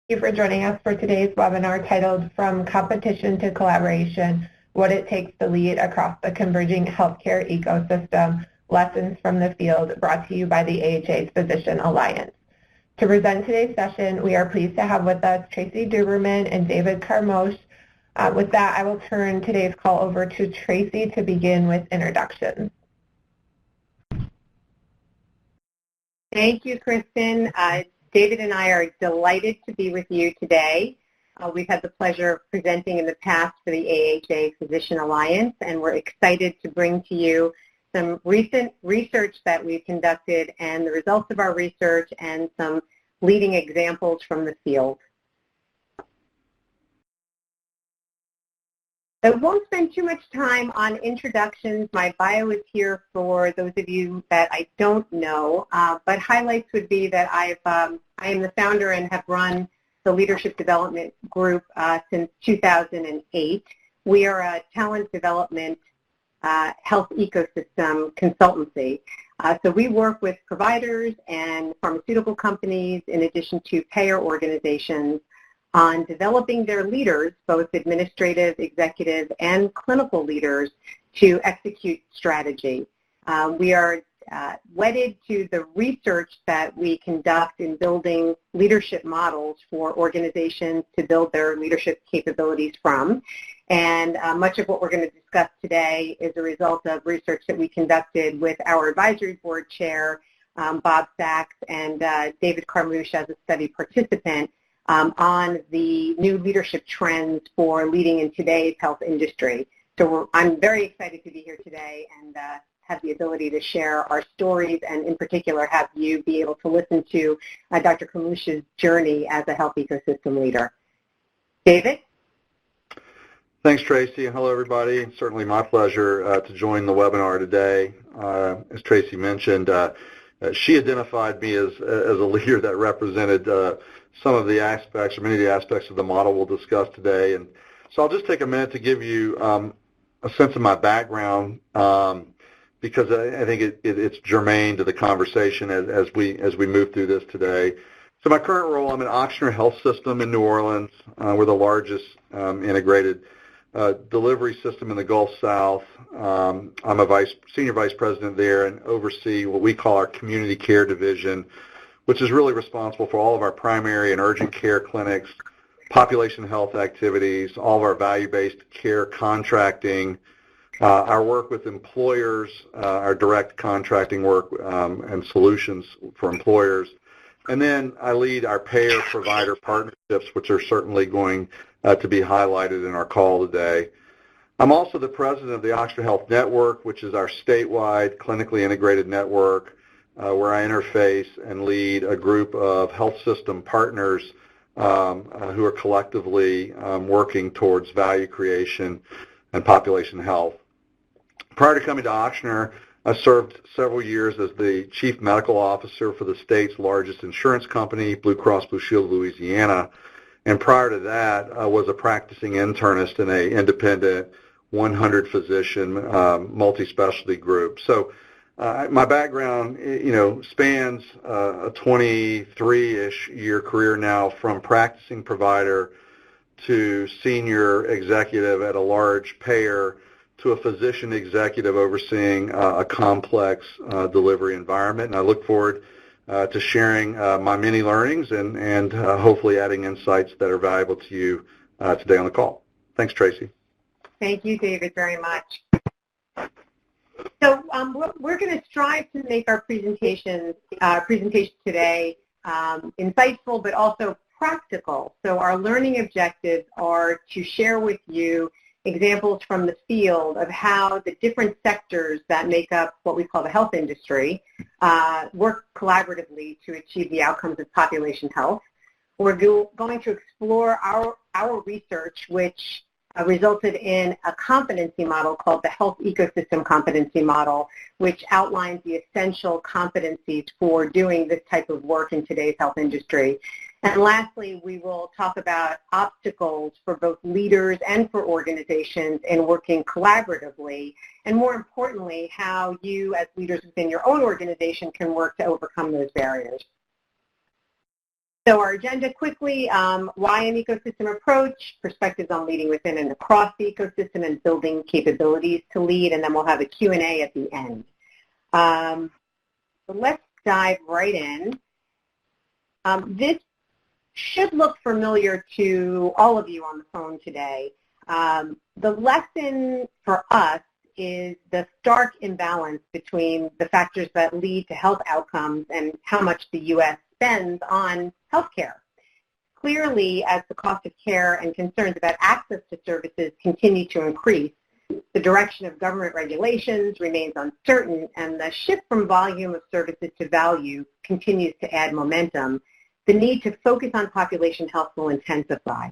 Thank you for joining us for today's webinar titled From Competition to Collaboration, What It Takes to Lead Across the Converging Healthcare Ecosystem, Lessons from the Field, brought to you by the AHA's Physician Alliance. To present today's session, we are pleased to have with us Tracy Duberman and David Carmouche. With that, I will turn today's call over to Tracy to begin with introductions. Thank you, Kristen. David and I are delighted to be with you today. We've had the pleasure of presenting in the past for the AHA Physician Alliance, and we're excited to bring to you some recent research that we've conducted and the results of our research and some leading examples from the field. I won't spend too much time on introductions. My bio is here for those of you that I don't know, but highlights would be that I am the founder and have run the Leadership Development Group since 2008. We are a talent development health ecosystem consultancy. So we work with providers and pharmaceutical companies in addition to payer organizations on developing their leaders, both administrative, executive, and clinical leaders, to execute strategy. We are wedded to the research that we conduct in building leadership models for organizations to build their leadership capabilities from. And much of what we're going to discuss today is a result of research that we conducted with our advisory board chair, Bob Sachs, and David Carmouche as a study participant on the new leadership trends for leading in today's health industry. So I'm very excited to be here today and have the ability to share our stories and in particular have you be able to listen to Dr. Carmouche's journey as a health ecosystem leader. David? Thanks, Tracy, and hello, everybody. It's certainly my pleasure to join the webinar today. As Tracy mentioned, she identified me as a leader that represented some of the aspects, or many of the aspects of the model we'll discuss today. And so I'll just take a minute to give you a sense of my background because I think it's germane to the conversation as we move through this today. So my current role, I'm in Ochsner Health System in New Orleans. We're the largest integrated delivery system in the Gulf South. I'm a senior vice president there and oversee what we call our community care division, which is really responsible for all of our primary and urgent care clinics, population health activities, all of our value-based care contracting, our work with employers, our direct contracting work and solutions for employers. And then I lead our payer-provider partnerships, which are certainly going to be highlighted in our call today. I'm also the president of the Ochsner Health Network, which is our statewide clinically integrated network where I interface and lead a group of health system partners who are collectively working towards value creation and population health. Prior to coming to Ochsner, I served several years as the chief medical officer for the state's largest insurance company, Blue Cross Blue Shield of Louisiana. And prior to that, I was a practicing internist in an independent 100-physician multi-specialty group. So my background, spans a 23-ish year career now from practicing provider to senior executive at a large payer to a physician executive overseeing a complex delivery environment. And I look forward to sharing my many learnings and hopefully adding insights that are valuable to you today on the call. Thanks, Tracy. Thank you, David, very much. So we're going to strive to make our presentation today insightful but also practical. So our learning objectives are to share with you examples from the field of how the different sectors that make up what we call the health industry work collaboratively to achieve the outcomes of population health. We're going to explore our research, which resulted in a competency model called the Health Ecosystem Competency Model, which outlines the essential competencies for doing this type of work in today's health industry. And lastly, we will talk about obstacles for both leaders and for organizations in working collaboratively, and more importantly, how you as leaders within your own organization can work to overcome those barriers. So our agenda quickly, why an ecosystem approach, perspectives on leading within and across the ecosystem and building capabilities to lead, and then we'll have a Q&A at the end. So let's dive right in. This should look familiar to all of you on the phone today. The lesson for us is the stark imbalance between the factors that lead to health outcomes and how much the U.S. spends on healthcare. Clearly, as the cost of care and concerns about access to services continue to increase, the direction of government regulations remains uncertain, and the shift from volume of services to value continues to add momentum. The need to focus on population health will intensify.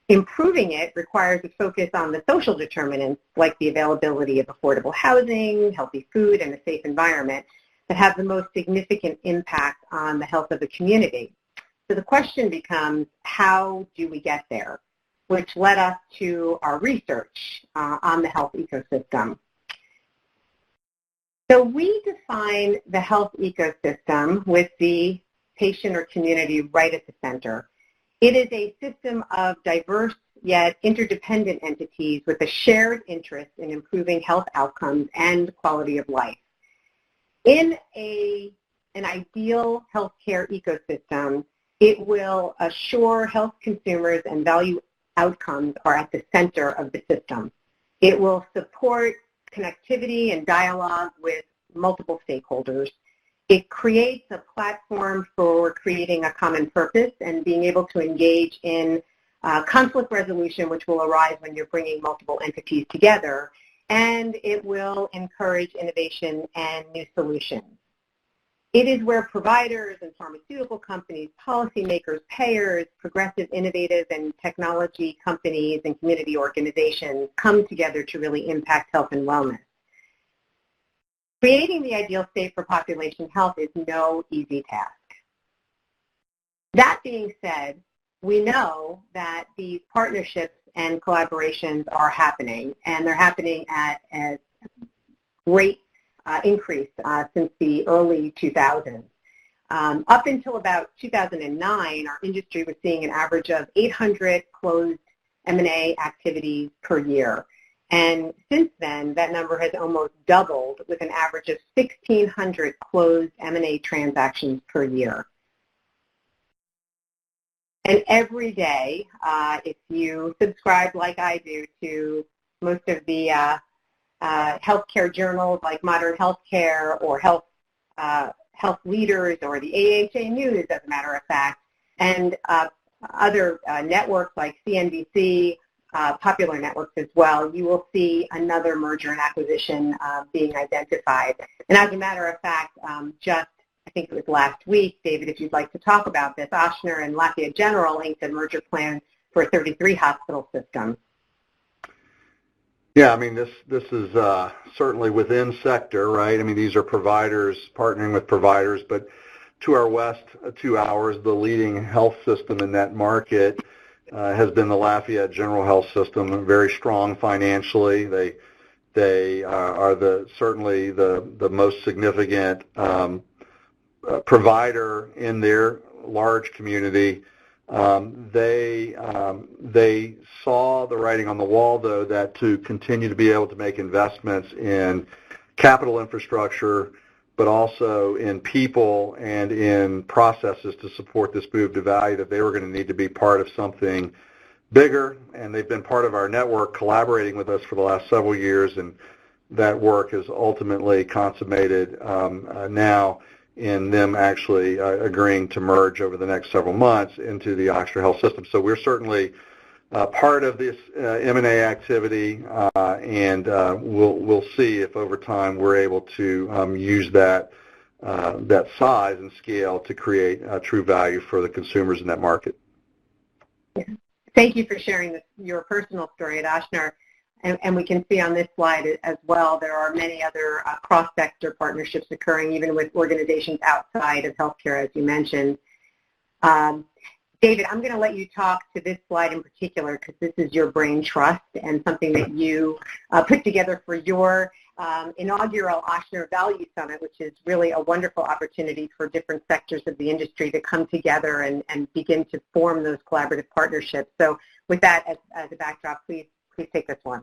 Improving it requires a focus on the social determinants like the availability of affordable housing, healthy food, and a safe environment that have the most significant impact on the health of the community. So the question becomes, how do we get there? Which led us to our research on the health ecosystem. So we define the health ecosystem with the patient or community right at the center. It is a system of diverse yet interdependent entities with a shared interest in improving health outcomes and quality of life. In an ideal healthcare ecosystem, it will assure health consumers and value outcomes are at the center of the system. It will support connectivity and dialogue with multiple stakeholders. It creates a platform for creating a common purpose and being able to engage in conflict resolution, which will arise when you're bringing multiple entities together, and it will encourage innovation and new solutions. It is where providers and pharmaceutical companies, policymakers, payers, progressive, innovative, and technology companies and community organizations come together to really impact health and wellness. Creating the ideal state for population health is no easy task. That being said, we know that these partnerships and collaborations are happening, and they're happening at a great increase since the early 2000s. Up until about 2009, our industry was seeing an average of 800 closed M&A activities per year. And since then, that number has almost doubled with an average of 1,600 closed M&A transactions per year. And every day, if you subscribe like I do to most of the healthcare journals like Modern Healthcare or Health Leaders or the AHA News, as a matter of fact, and other networks like CNBC, popular networks as well, you will see another merger and acquisition being identified. And as a matter of fact, just I think it was last week, David, if you'd like to talk about this, Ochsner and Lafayette General inked a merger plan for a 33-hospital system. Yeah, I mean, this is certainly within sector, right? I mean, these are providers partnering with providers, but to our west, 2 hours, the leading health system in that market has been the Lafayette General Health System, very strong financially. They are certainly the most significant provider in their large community. They saw the writing on the wall, though, that to continue to be able to make investments in capital infrastructure, but also in people and in processes to support this move to value, that they were going to need to be part of something bigger, and they've been part of our network collaborating with us for the last several years, and that work is ultimately consummated now in them actually agreeing to merge over the next several months into the Ochsner Health System. So we're certainly part of this M&A activity, and we'll see if over time we're able to use that size and scale to create true value for the consumers in that market. Thank you for sharing your personal story at Ochsner. And we can see on this slide as well, there are many other cross-sector partnerships occurring, even with organizations outside of healthcare, as you mentioned. David, I'm going to let you talk to this slide in particular because this is your brain trust and something that you put together for your inaugural Ochsner Value Summit, which is really a wonderful opportunity for different sectors of the industry to come together and begin to form those collaborative partnerships. So with that as a backdrop, please take this one.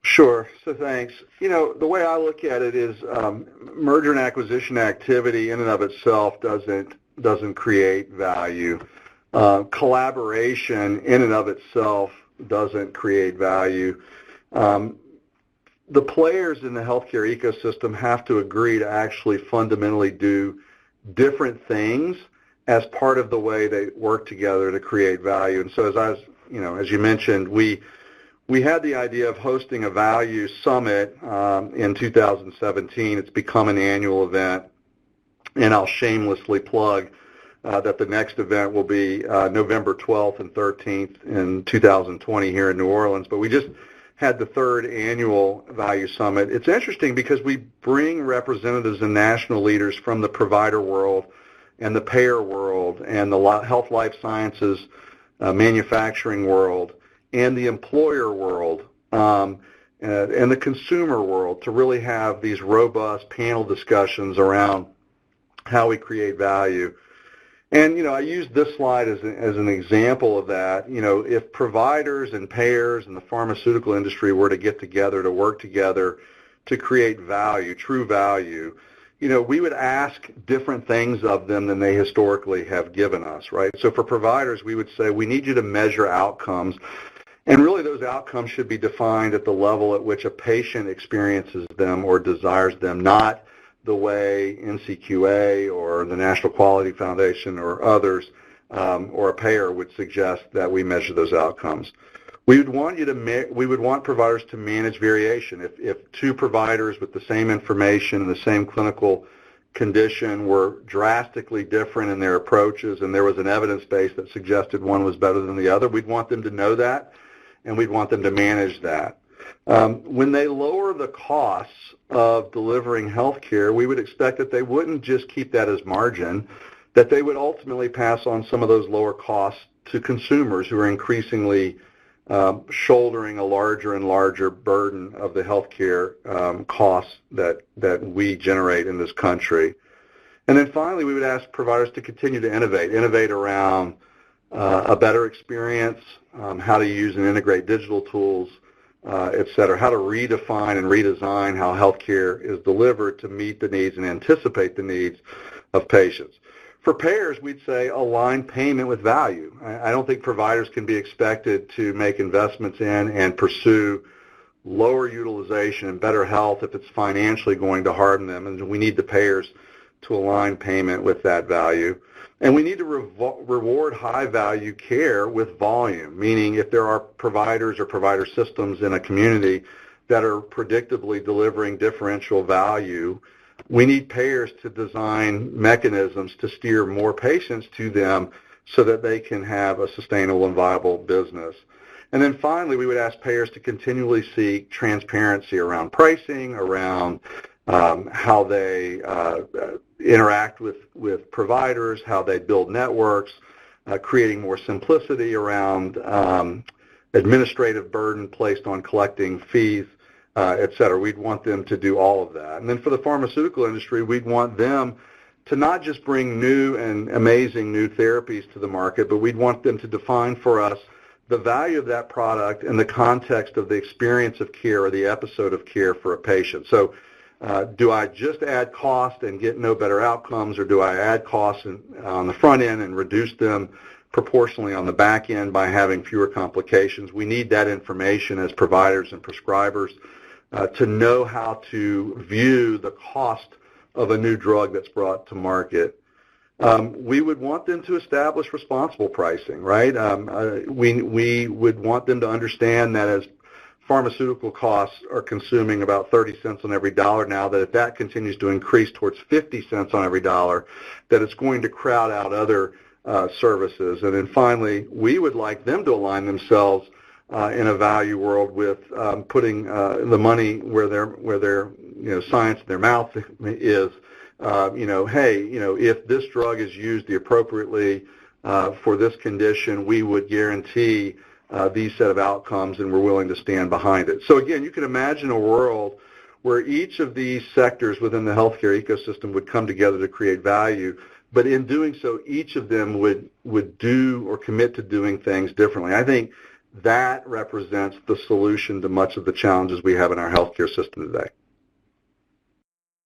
Sure. So thanks. You know, the way I look at it is merger and acquisition activity in and of itself doesn't create value. Collaboration in and of itself doesn't create value. The players in the healthcare ecosystem have to agree to actually fundamentally do different things as part of the way they work together to create value. And so as you mentioned, we had the idea of hosting a value summit in 2017. It's become an annual event, and I'll shamelessly plug that the next event will be November 12th and 13th in 2020 here in New Orleans. But we just had the third annual Value Summit. It's interesting because we bring representatives and national leaders from the provider world and the payer world and the health life sciences manufacturing world and the employer world and the consumer world to really have these robust panel discussions around how we create value. And, I use this slide as an example of that. If providers and payers and the pharmaceutical industry were to get together to work together to create value, true value, we would ask different things of them than they historically have given us, right? So for providers, we would say, we need you to measure outcomes. And really those outcomes should be defined at the level at which a patient experiences them or desires them, not the way NCQA or the National Quality Foundation or others or a payer would suggest that we measure those outcomes. We would want providers to manage variation. If two providers with the same information and the same clinical condition were drastically different in their approaches and there was an evidence base that suggested one was better than the other, we'd want them to know that and we'd want them to manage that. When they lower the costs of delivering health care, we would expect that they wouldn't just keep that as margin, that they would ultimately pass on some of those lower costs to consumers who are increasingly shouldering a larger and larger burden of the health care costs that we generate in this country. And then finally, we would ask providers to continue to innovate around a better experience, how to use and integrate digital tools, et cetera, how to redefine and redesign how healthcare is delivered to meet the needs and anticipate the needs of patients. For payers, we'd say align payment with value. I don't think providers can be expected to make investments in and pursue lower utilization and better health if it's financially going to harden them, and we need the payers to align payment with that value. And we need to reward high-value care with volume, meaning if there are providers or provider systems in a community that are predictably delivering differential value, we need payers to design mechanisms to steer more patients to them so that they can have a sustainable and viable business. And then finally, we would ask payers to continually seek transparency around pricing, around how they interact with providers, how they build networks, creating more simplicity around administrative burden placed on collecting fees, et cetera. We'd want them to do all of that. And then for the pharmaceutical industry, we'd want them to not just bring new and amazing new therapies to the market, but we'd want them to define for us the value of that product in the context of the experience of care or the episode of care for a patient. So do I just add cost and get no better outcomes, or do I add costs on the front end and reduce them proportionally on the back end by having fewer complications? We need that information as providers and prescribers to know how to view the cost of a new drug that's brought to market. We would want them to establish responsible pricing, right? We would want them to understand that as pharmaceutical costs are consuming about 30 cents on every dollar now, that if that continues to increase towards 50 cents on every dollar, that it's going to crowd out other services. And then finally, we would like them to align themselves in a value world with putting the money where their science in their mouth is. If this drug is used appropriately for this condition, we would guarantee these set of outcomes, and we're willing to stand behind it. So again, you can imagine a world where each of these sectors within the healthcare ecosystem would come together to create value, but in doing so, each of them would do or commit to doing things differently. I think that represents the solution to much of the challenges we have in our healthcare system today.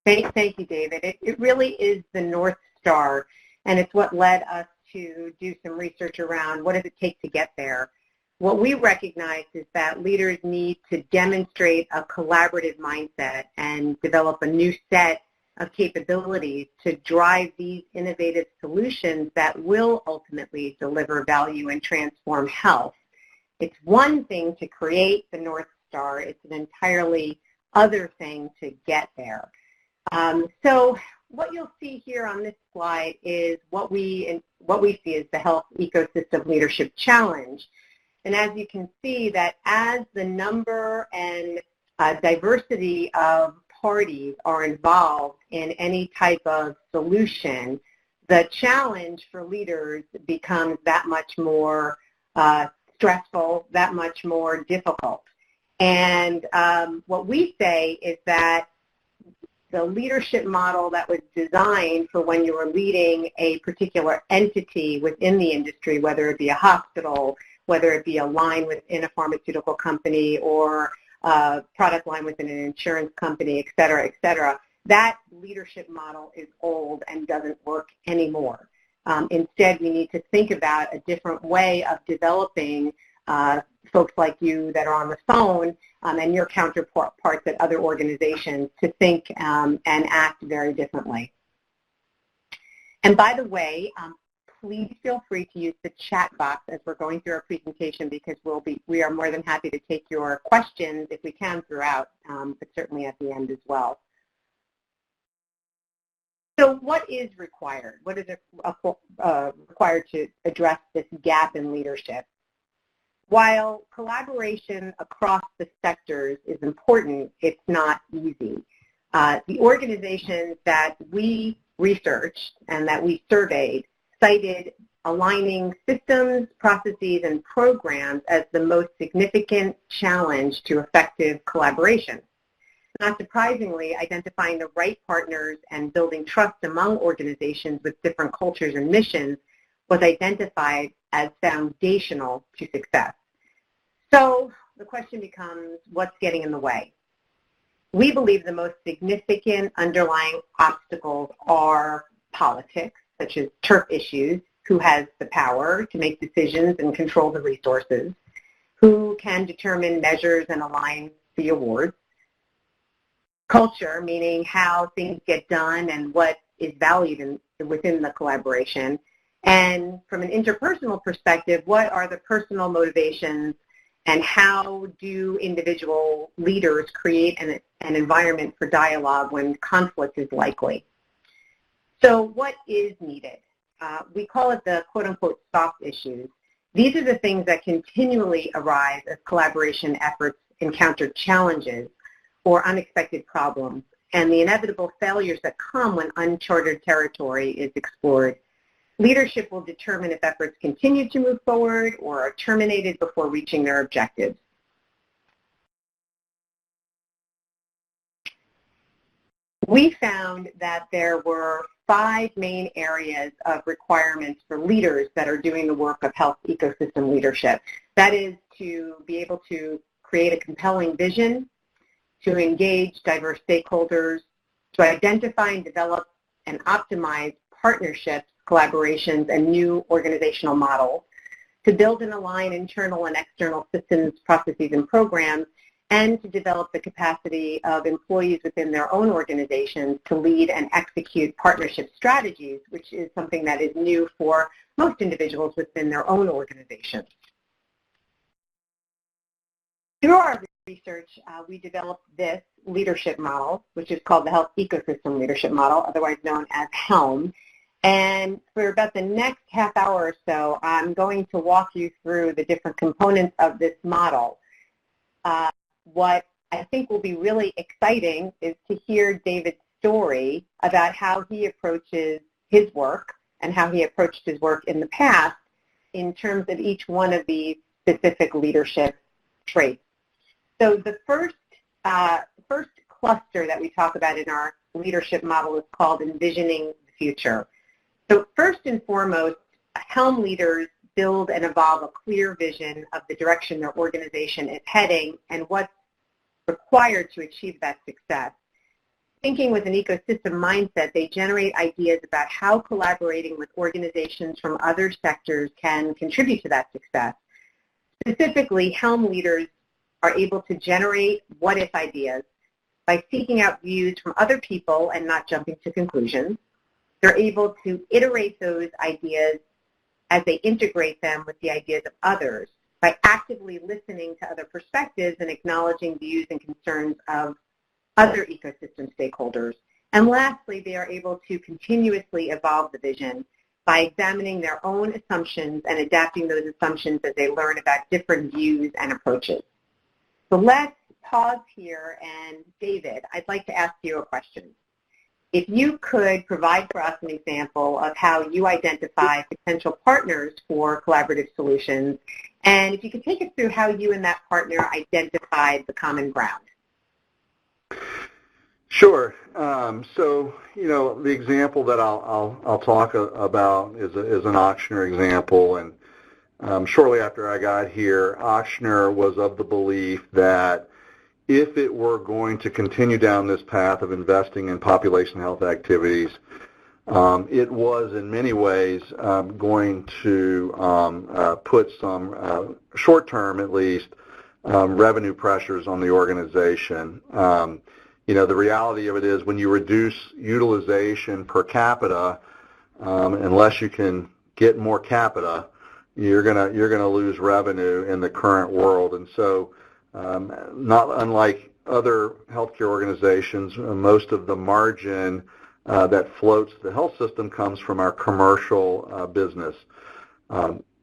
Thank you, David. It really is the North Star, and it's what led us to do some research around what does it take to get there. What we recognize is that leaders need to demonstrate a collaborative mindset and develop a new set of capabilities to drive these innovative solutions that will ultimately deliver value and transform health. It's one thing to create the North Star. It's an entirely other thing to get there. So what you'll see here on this slide is what we see as the Health Ecosystem Leadership Challenge. And as you can see, that as the number and diversity of parties are involved in any type of solution, the challenge for leaders becomes that much more stressful, that much more difficult. And what we say is that the leadership model that was designed for when you were leading a particular entity within the industry, whether it be a hospital, whether it be a line within a pharmaceutical company or a product line within an insurance company, et cetera, that leadership model is old and doesn't work anymore. Instead, we need to think about a different way of developing folks like you that are on the phone and your counterparts at other organizations to think and act very differently. And by the way, please feel free to use the chat box as we're going through our presentation, because we are more than happy to take your questions if we can throughout, but certainly at the end as well. So what is required? What is required to address this gap in leadership? While collaboration across the sectors is important, it's not easy. The organizations that we researched and that we surveyed cited aligning systems, processes, and programs as the most significant challenge to effective collaboration. Not surprisingly, identifying the right partners and building trust among organizations with different cultures and missions was identified as foundational to success. So the question becomes, what's getting in the way? We believe the most significant underlying obstacles are politics, such as turf issues, who has the power to make decisions and control the resources, who can determine measures and align the awards, culture, meaning how things get done and what is valued within the collaboration, and from an interpersonal perspective, what are the personal motivations and how do individual leaders create an environment for dialogue when conflict is likely? So what is needed? We call it the quote-unquote soft issues. These are the things that continually arise as collaboration efforts encounter challenges or unexpected problems, and the inevitable failures that come when uncharted territory is explored. Leadership will determine if efforts continue to move forward or are terminated before reaching their objectives. We found that there were 5 main areas of requirements for leaders that are doing the work of health ecosystem leadership. That is to be able to create a compelling vision, to engage diverse stakeholders, to identify and develop and optimize partnerships, collaborations, and new organizational models, to build and align internal and external systems, processes, and programs, and to develop the capacity of employees within their own organizations to lead and execute partnership strategies, which is something that is new for most individuals within their own organizations. Through our research, we developed this leadership model, which is called the Health Ecosystem Leadership Model, otherwise known as HELM. And for about the next half hour or so, I'm going to walk you through the different components of this model. What I think will be really exciting is to hear David's story about how he approaches his work and how he approached his work in the past in terms of each one of these specific leadership traits. So the first cluster that we talk about in our leadership model is called envisioning the future. So first and foremost, helm leaders build and evolve a clear vision of the direction their organization is heading and what's required to achieve that success. Thinking with an ecosystem mindset, they generate ideas about how collaborating with organizations from other sectors can contribute to that success. Specifically, helm leaders are able to generate what-if ideas by seeking out views from other people and not jumping to conclusions. They're able to iterate those ideas as they integrate them with the ideas of others by actively listening to other perspectives and acknowledging views and concerns of other ecosystem stakeholders. And lastly, they are able to continuously evolve the vision by examining their own assumptions and adapting those assumptions as they learn about different views and approaches. So let's pause here, and David, I'd like to ask you a question. If you could provide for us an example of how you identify potential partners for collaborative solutions, and if you could take us through how you and that partner identified the common ground. Sure. So, the example that I'll talk about is an Ochsner example, and shortly after I got here, Ochsner was of the belief that if it were going to continue down this path of investing in population health activities, it was in many ways going to put some short-term, at least, revenue pressures on the organization. The reality of it is when you reduce utilization per capita, unless you can get more capita, you're gonna lose revenue in the current world. And so, not unlike other healthcare organizations, most of the margin that floats the health system comes from our commercial business.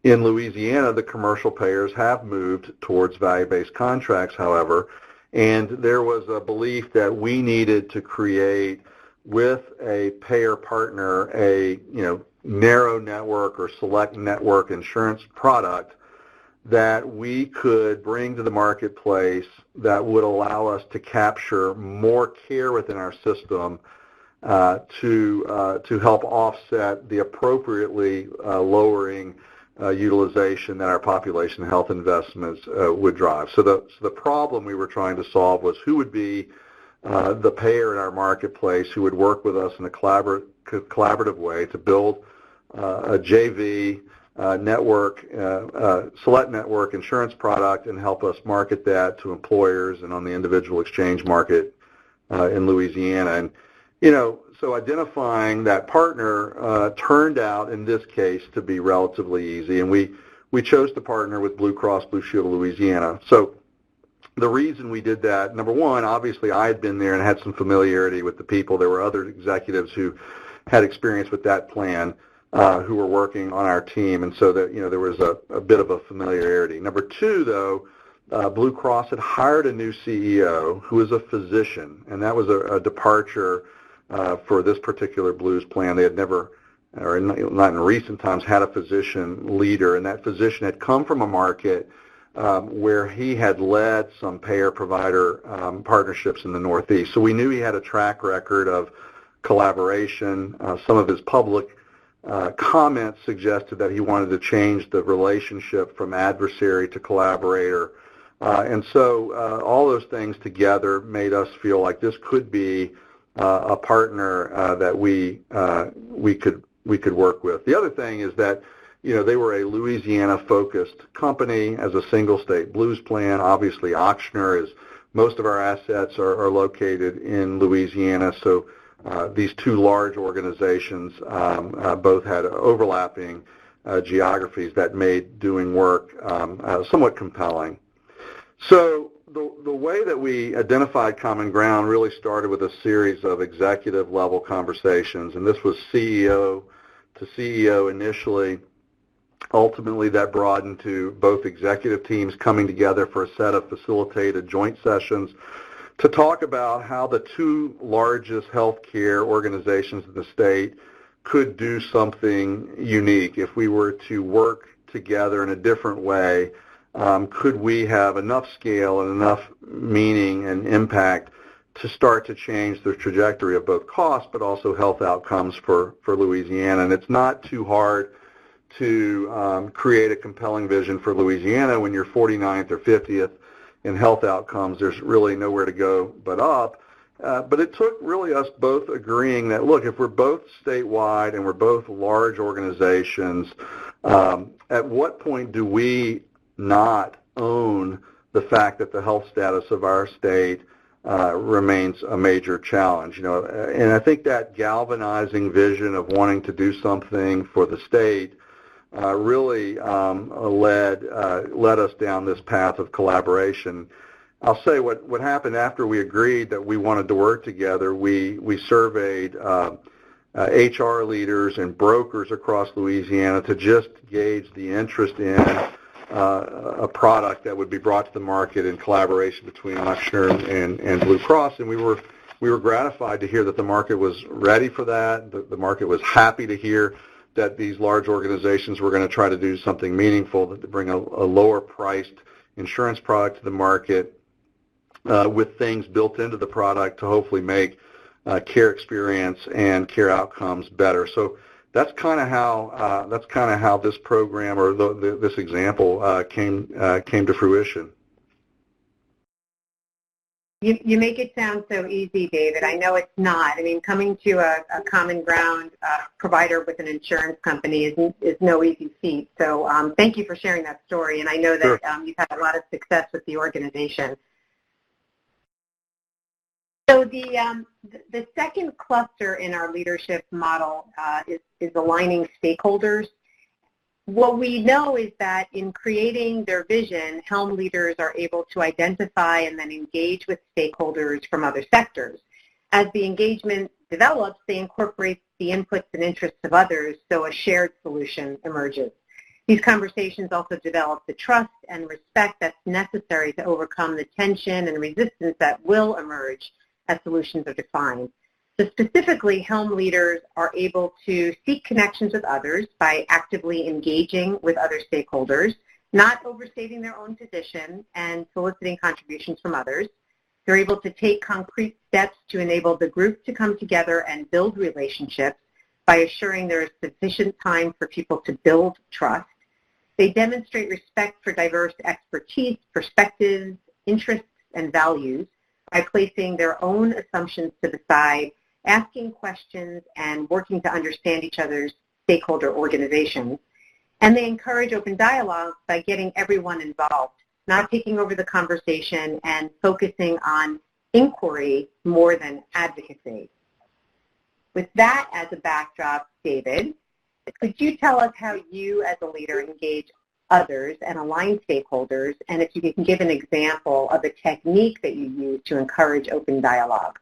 In Louisiana, the commercial payers have moved towards value-based contracts, however, and there was a belief that we needed to create with a payer partner a narrow network or select network insurance product that we could bring to the marketplace that would allow us to capture more care within our system to help offset the appropriately lowering utilization that our population health investments would drive. So the problem we were trying to solve was who would be the payer in our marketplace who would work with us in a collaborative way to build a JV network, select network insurance product and help us market that to employers and on the individual exchange market in Louisiana. And so identifying that partner turned out in this case to be relatively easy, and we chose to partner with Blue Cross Blue Shield of Louisiana. So the reason we did that, number one, obviously I had been there and had some familiarity with the people. There were other executives who had experience with that plan who were working on our team, and so that there was a bit of a familiarity. Number two, though, Blue Cross had hired a new CEO who was a physician, and that was a departure for this particular Blues plan. They had never, or not in recent times, had a physician leader, and that physician had come from a market where he had led some payer-provider partnerships in the Northeast. So we knew he had a track record of collaboration. Some of his public comments suggested that he wanted to change the relationship from adversary to collaborator. And so all those things together made us feel like this could be a partner that we could work with. The other thing is that they were a Louisiana-focused company as a single-state Blues plan. Obviously, Ochsner is most of our assets are located in Louisiana, so these two large organizations both had overlapping geographies that made doing work somewhat compelling. So the way that we identified common ground really started with a series of executive-level conversations, and this was CEO to CEO initially. Ultimately, that broadened to both executive teams coming together for a set of facilitated joint sessions to talk about how the two largest healthcare organizations in the state could do something unique if we were to work together in a different way could we have enough scale and enough meaning and impact to start to change the trajectory of both cost but also health outcomes for Louisiana. And it's not too hard to create a compelling vision for Louisiana when you're 49th or 50th in health outcomes. There's really nowhere to go but up. But it took really us both agreeing that, look, if we're both statewide and we're both large organizations, at what point do we not own the fact that the health status of our state remains a major challenge? And I think that galvanizing vision of wanting to do something for the state really led us down this path of collaboration. I'll say what happened after we agreed that we wanted to work together. We surveyed HR leaders and brokers across Louisiana to just gauge the interest in a product that would be brought to the market in collaboration between Ochsner and Blue Cross, and we were gratified to hear that the market was ready for that. The market was happy to hear that these large organizations were going to try to do something meaningful to bring a lower priced insurance product to the market with things built into the product to hopefully make care experience and care outcomes better. So that's kind of how this program or this example came to fruition. You make it sound so easy, David. I know it's not. I mean, coming to a common ground provider with an insurance company is no easy feat. So thank you for sharing that story, and I know that Sure. You've had a lot of success with the organization. So the second cluster in our leadership model is aligning stakeholders. What we know is that in creating their vision, Helm leaders are able to identify and then engage with stakeholders from other sectors. As the engagement develops, they incorporate the inputs and interests of others, so a shared solution emerges. These conversations also develop the trust and respect that's necessary to overcome the tension and resistance that will emerge as solutions are defined. So specifically, Helm leaders are able to seek connections with others by actively engaging with other stakeholders, not overstating their own position and soliciting contributions from others. They're able to take concrete steps to enable the group to come together and build relationships by assuring there is sufficient time for people to build trust. They demonstrate respect for diverse expertise, perspectives, interests, and values by placing their own assumptions to the side, asking questions, and working to understand each other's stakeholder organizations. And they encourage open dialogue by getting everyone involved, not taking over the conversation and focusing on inquiry more than advocacy. With that as a backdrop, David, could you tell us how you as a leader engage others and align stakeholders, and if you can give an example of a technique that you use to encourage open dialogue?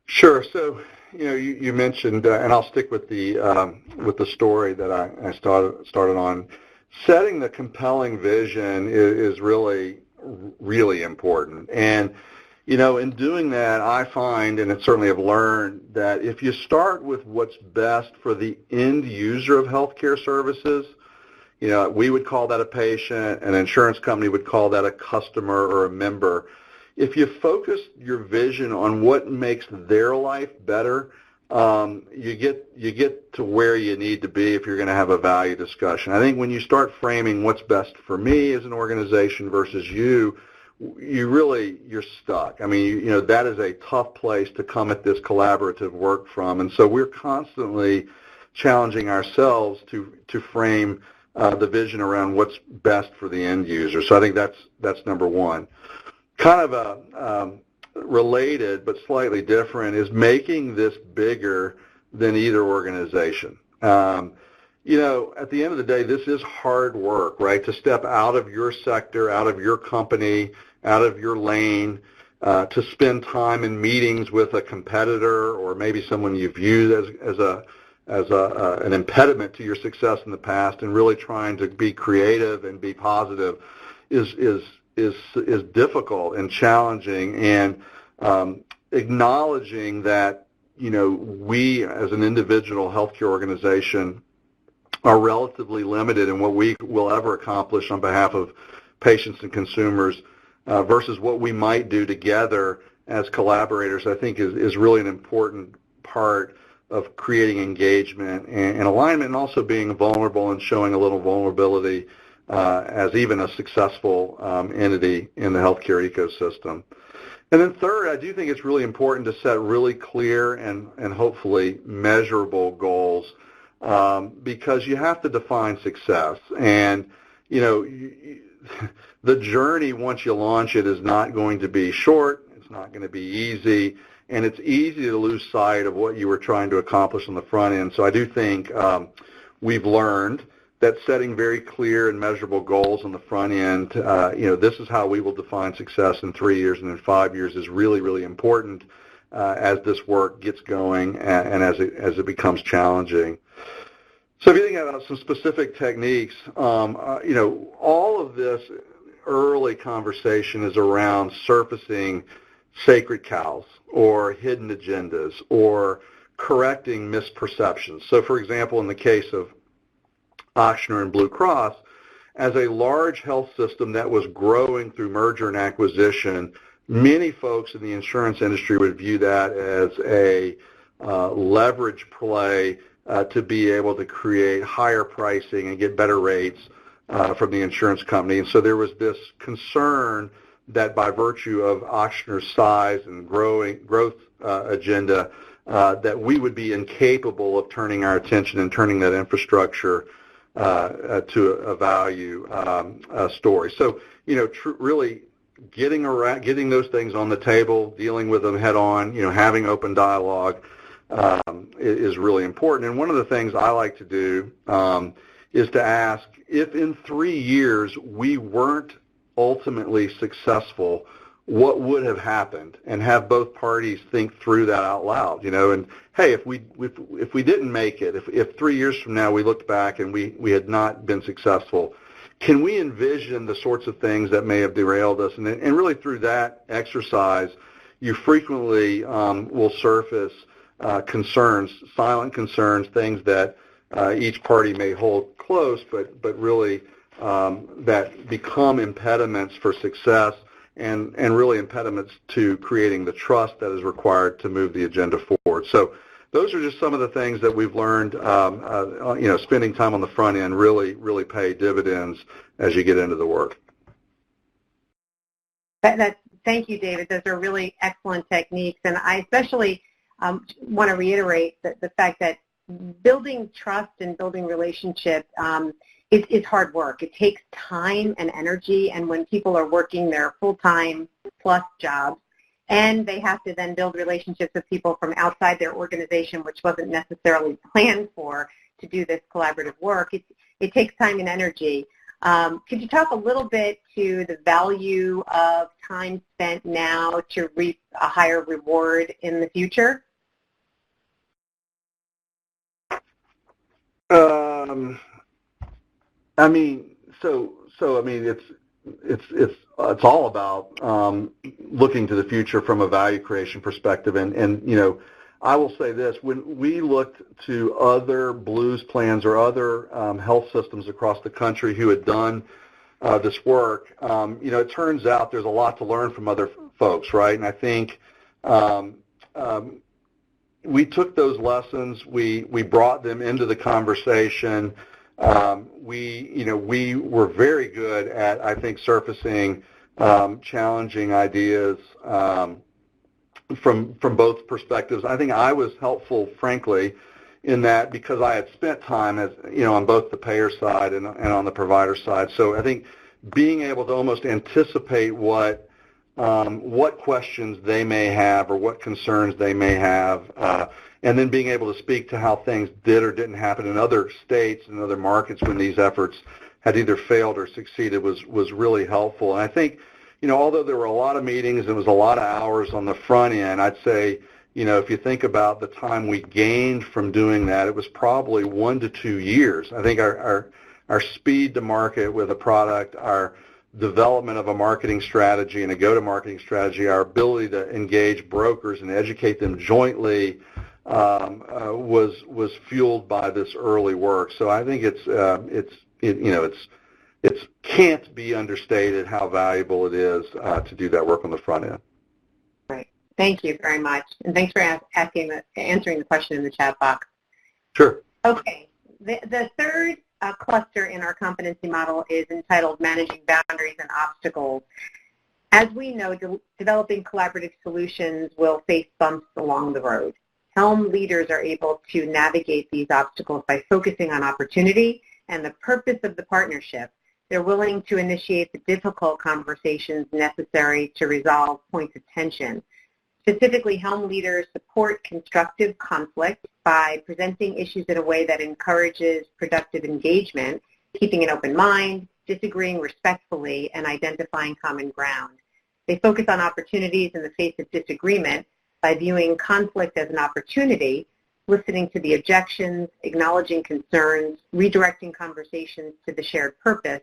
Sure. So, you mentioned, and I'll stick with the story that I started on. Setting the compelling vision is really, really important. And, in doing that, I find, and I certainly have learned, that if you start with what's best for the end user of healthcare services, we would call that a patient, an insurance company would call that a customer or a member. If you focus your vision on what makes their life better, you get to where you need to be if you're going to have a value discussion. I think when you start framing what's best for me as an organization versus you're stuck. I mean, that is a tough place to come at this collaborative work from, and so we're constantly challenging ourselves to frame the vision around what's best for the end user. So I think that's number one. Kind of a related but slightly different is making this bigger than either organization. At the end of the day, this is hard work, right? To step out of your sector, out of your company, out of your lane, to spend time in meetings with a competitor or maybe someone you viewed as an impediment to your success in the past, and really trying to be creative and be positive is difficult and challenging, and acknowledging that we as an individual healthcare organization are relatively limited in what we will ever accomplish on behalf of patients and consumers versus what we might do together as collaborators, I think is really an important part of creating engagement and alignment, and also being vulnerable and showing a little vulnerability as even a successful entity in the healthcare ecosystem. And then third, I do think it's really important to set really clear and hopefully measurable goals because you have to define success. And, the journey once you launch it is not going to be short, it's not going to be easy, and it's easy to lose sight of what you were trying to accomplish on the front end. So I do think we've learned that setting very clear and measurable goals on the front end, this is how we will define success in 3 years and in 5 years is really, really important as this work gets going and as it becomes challenging. So if you think about some specific techniques, all of this early conversation is around surfacing sacred cows or hidden agendas or correcting misperceptions. So for example, in the case of Ochsner and Blue Cross, as a large health system that was growing through merger and acquisition, many folks in the insurance industry would view that as a leverage play to be able to create higher pricing and get better rates from the insurance company. And so there was this concern that by virtue of Ochsner's size and growth agenda, that we would be incapable of turning our attention and turning that infrastructure to a value story. So, really getting those things on the table, dealing with them head on, having open dialogue is really important. And one of the things I like to do is to ask if in 3 years we weren't ultimately successful, what would have happened, and have both parties think through that out loud, and hey, if we didn't make it, if 3 years from now we looked back and we had not been successful, can we envision the sorts of things that may have derailed us? And really through that exercise, you frequently will surface concerns, silent concerns, things that each party may hold close, but really that become impediments for success and really impediments to creating the trust that is required to move the agenda forward. So those are just some of the things that we've learned, spending time on the front end really pay dividends as you get into the work. Thank you, David. Those are really excellent techniques, and I especially want to reiterate the fact that building trust and building relationship is hard work. It takes time and energy, and when people are working their full-time plus jobs, and they have to then build relationships with people from outside their organization, which wasn't necessarily planned for, to do this collaborative work, it takes time and energy. Could you talk a little bit to the value of time spent now to reap a higher reward in the future? It's all about looking to the future from a value creation perspective, and I will say this: when we looked to other Blues plans or other health systems across the country who had done this work, it turns out there's a lot to learn from other folks, right? And I think we took those lessons, we brought them into the conversation. We were very good at, I think, surfacing challenging ideas from both perspectives. I think I was helpful, frankly, in that because I had spent time on both the payer side and on the provider side. So I think being able to almost anticipate what questions they may have or what concerns they may have, and then being able to speak to how things did or didn't happen in other states and other markets when these efforts had either failed or succeeded was really helpful. And I think, although there were a lot of meetings, it was a lot of hours on the front end, I'd say, if you think about the time we gained from doing that, it was probably 1 to 2 years. I think our speed to market with a product, our development of a marketing strategy and a go-to-marketing strategy, our ability to engage brokers and educate them jointly was fueled by this early work. So I think it can't be understated how valuable it is to do that work on the front end. Right. Thank you very much, and thanks for answering the question in the chat box. Sure. Okay. The third cluster in our competency model is entitled Managing Boundaries and Obstacles. As we know, developing collaborative solutions will face bumps along the road. Helm leaders are able to navigate these obstacles by focusing on opportunity and the purpose of the partnership. They're willing to initiate the difficult conversations necessary to resolve points of tension. Specifically, Helm leaders support constructive conflict by presenting issues in a way that encourages productive engagement, keeping an open mind, disagreeing respectfully, and identifying common ground. They focus on opportunities in the face of disagreement by viewing conflict as an opportunity, listening to the objections, acknowledging concerns, redirecting conversations to the shared purpose,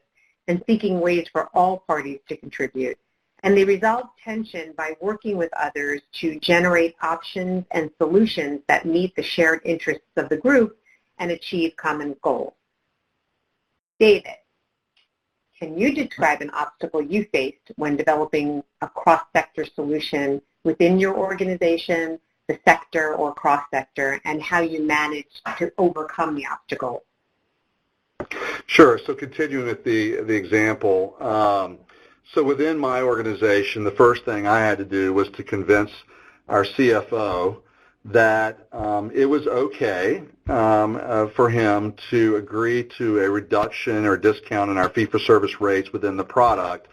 and seeking ways for all parties to contribute. And they resolve tension by working with others to generate options and solutions that meet the shared interests of the group and achieve common goals. David, can you describe an obstacle you faced when developing a cross-sector solution within your organization, the sector or cross-sector, and how you managed to overcome the obstacle? Sure. So continuing with the example, so within my organization, the first thing I had to do was to convince our CFO that it was okay for him to agree to a reduction or discount in our fee-for-service rates within the product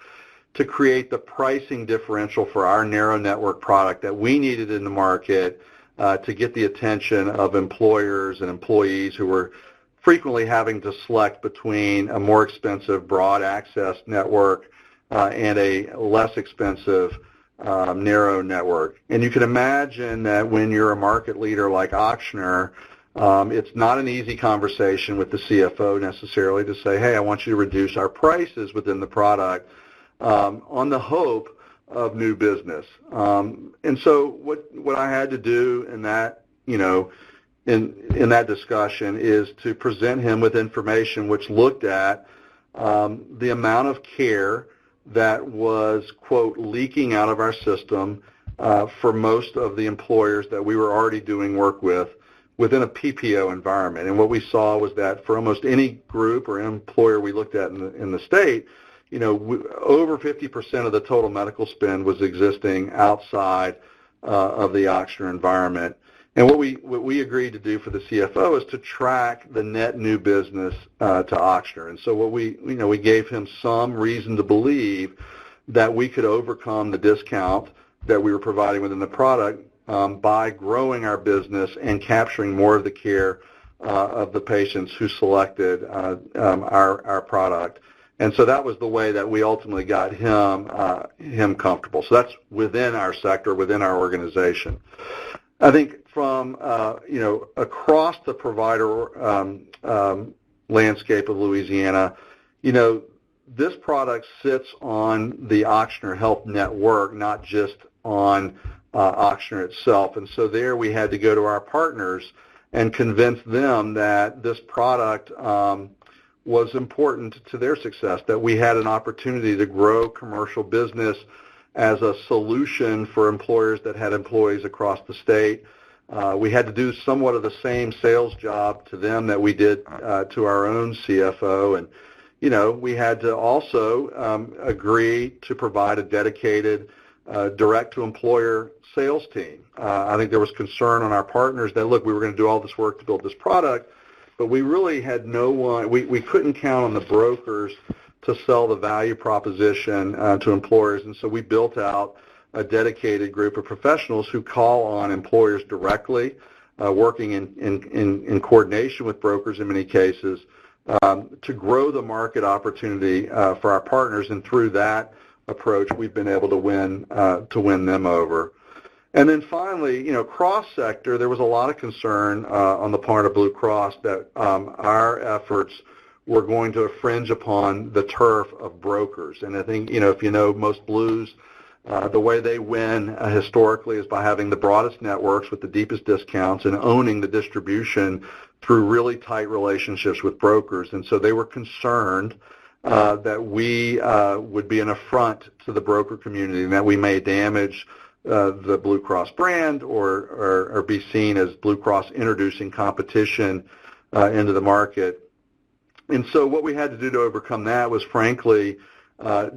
to create the pricing differential for our narrow network product that we needed in the market to get the attention of employers and employees who were frequently having to select between a more expensive broad access network and a less expensive narrow network. And you can imagine that when you're a market leader like Ochsner, it's not an easy conversation with the CFO necessarily to say, hey, I want you to reduce our prices within the product on the hope of new business. And so what I had to do in that, in that discussion is to present him with information which looked at the amount of care that was, quote, leaking out of our system for most of the employers that we were already doing work with within a PPO environment. And what we saw was that for almost any group or employer we looked at in the state, over 50% of the total medical spend was existing outside of the Ochsner environment. And what we agreed to do for the CFO is to track the net new business to Ochsner. And so what we gave him some reason to believe that we could overcome the discount that we were providing within the product by growing our business and capturing more of the care of the patients who selected our product. And so that was the way that we ultimately got him comfortable. So that's within our sector, within our organization. I think from across the provider landscape of Louisiana, this product sits on the Ochsner Health Network, not just on Ochsner itself. And so there we had to go to our partners and convince them that this product was important to their success, that we had an opportunity to grow commercial business as a solution for employers that had employees across the state. We had to do somewhat of the same sales job to them that we did to our own CFO. And, we had to also agree to provide a dedicated direct-to-employer sales team. I think there was concern on our partners that, look, we were going to do all this work to build this product, but we really had no one, we couldn't count on the brokers to sell the value proposition to employers. And so we built out a dedicated group of professionals who call on employers directly, working in coordination with brokers in many cases, to grow the market opportunity for our partners. And through that approach, we've been able to win them over. And then finally, cross-sector, there was a lot of concern on the part of Blue Cross that our efforts were going to infringe upon the turf of brokers. And I think, if most Blues The way they win historically is by having the broadest networks with the deepest discounts and owning the distribution through really tight relationships with brokers. And so they were concerned that we would be an affront to the broker community and that we may damage the Blue Cross brand or be seen as Blue Cross introducing competition into the market. And so what we had to do to overcome that was, frankly,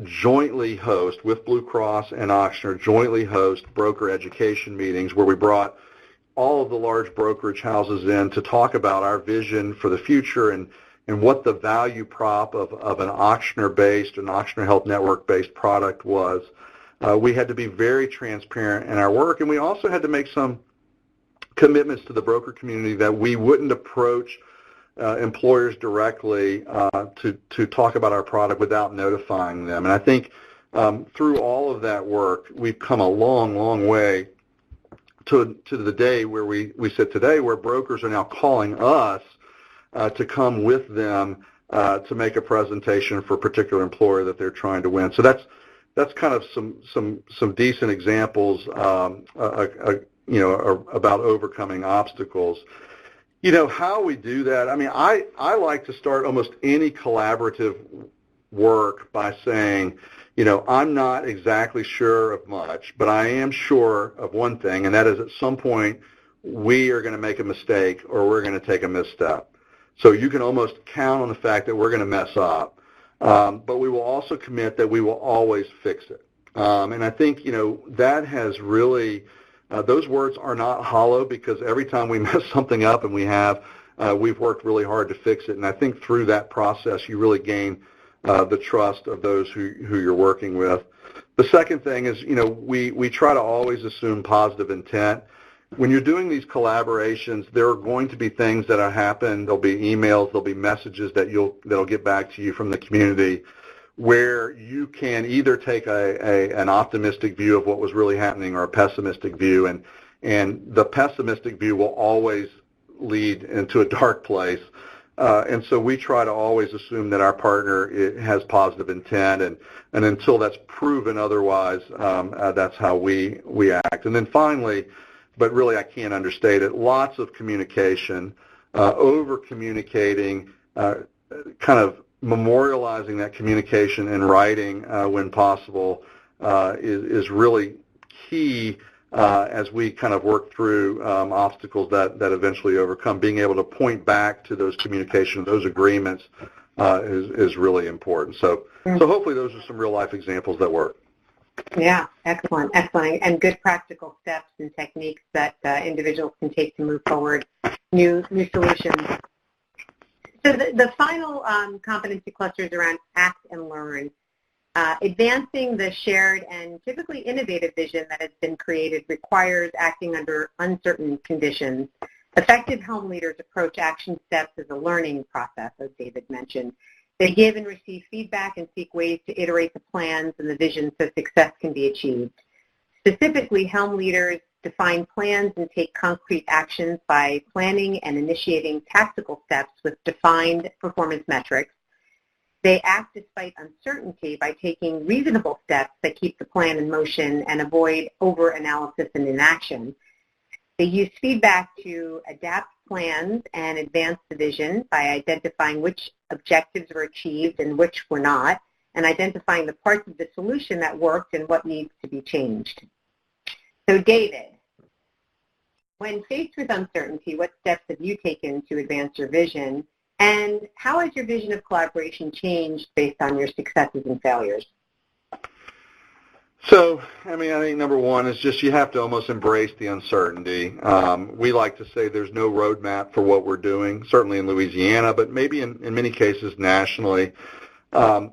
jointly host with Blue Cross and Ochsner, jointly host broker education meetings where we brought all of the large brokerage houses in to talk about our vision for the future and what the value prop of an Ochsner-based, an Ochsner Health Network-based product was. We had to be very transparent in our work, and we also had to make some commitments to the broker community that we wouldn't approach employers directly to talk about our product without notifying them. And I think through all of that work, we've come a long, long way to the day where we sit today, where brokers are now calling us to come with them to make a presentation for a particular employer that they're trying to win. So that's kind of some decent examples, about overcoming obstacles. How we do that, I mean, I like to start almost any collaborative work by saying, I'm not exactly sure of much, but I am sure of one thing, and that is at some point we are going to make a mistake or we're going to take a misstep. So you can almost count on the fact that we're going to mess up, but we will also commit that we will always fix it. And I think, that has really, those words are not hollow because every time we mess something up and we've worked really hard to fix it. And I think through that process you really gain the trust of those who you're working with. The second thing is, we try to always assume positive intent. When you're doing these collaborations, there are going to be things that happen. There'll be emails, there'll be messages that'll get back to you from the community where you can either take an optimistic view of what was really happening or a pessimistic view, and the pessimistic view will always lead into a dark place. And so we try to always assume that our partner has positive intent, and until that's proven otherwise, that's how we act. And then finally, but really I can't understate it, lots of communication, over-communicating, kind of memorializing that communication in writing when possible is really key as we kind of work through obstacles that eventually overcome. Being able to point back to those communications, those agreements is really important. So hopefully those are some real-life examples that work. Yeah, excellent, and good practical steps and techniques that individuals can take to move forward new solutions. So the final competency cluster is around act and learn. Advancing the shared and typically innovative vision that has been created requires acting under uncertain conditions. Effective helm leaders approach action steps as a learning process, as David mentioned. They give and receive feedback and seek ways to iterate the plans and the vision so success can be achieved. Specifically, helm leaders define plans and take concrete actions by planning and initiating tactical steps with defined performance metrics. They act despite uncertainty by taking reasonable steps that keep the plan in motion and avoid over-analysis and inaction. They use feedback to adapt plans and advance the vision by identifying which objectives were achieved and which were not, and identifying the parts of the solution that worked and what needs to be changed. So David, when faced with uncertainty, what steps have you taken to advance your vision, and how has your vision of collaboration changed based on your successes and failures? So, I think number one is just you have to almost embrace the uncertainty. We like to say there's no roadmap for what we're doing, certainly in Louisiana, but maybe in many cases nationally. I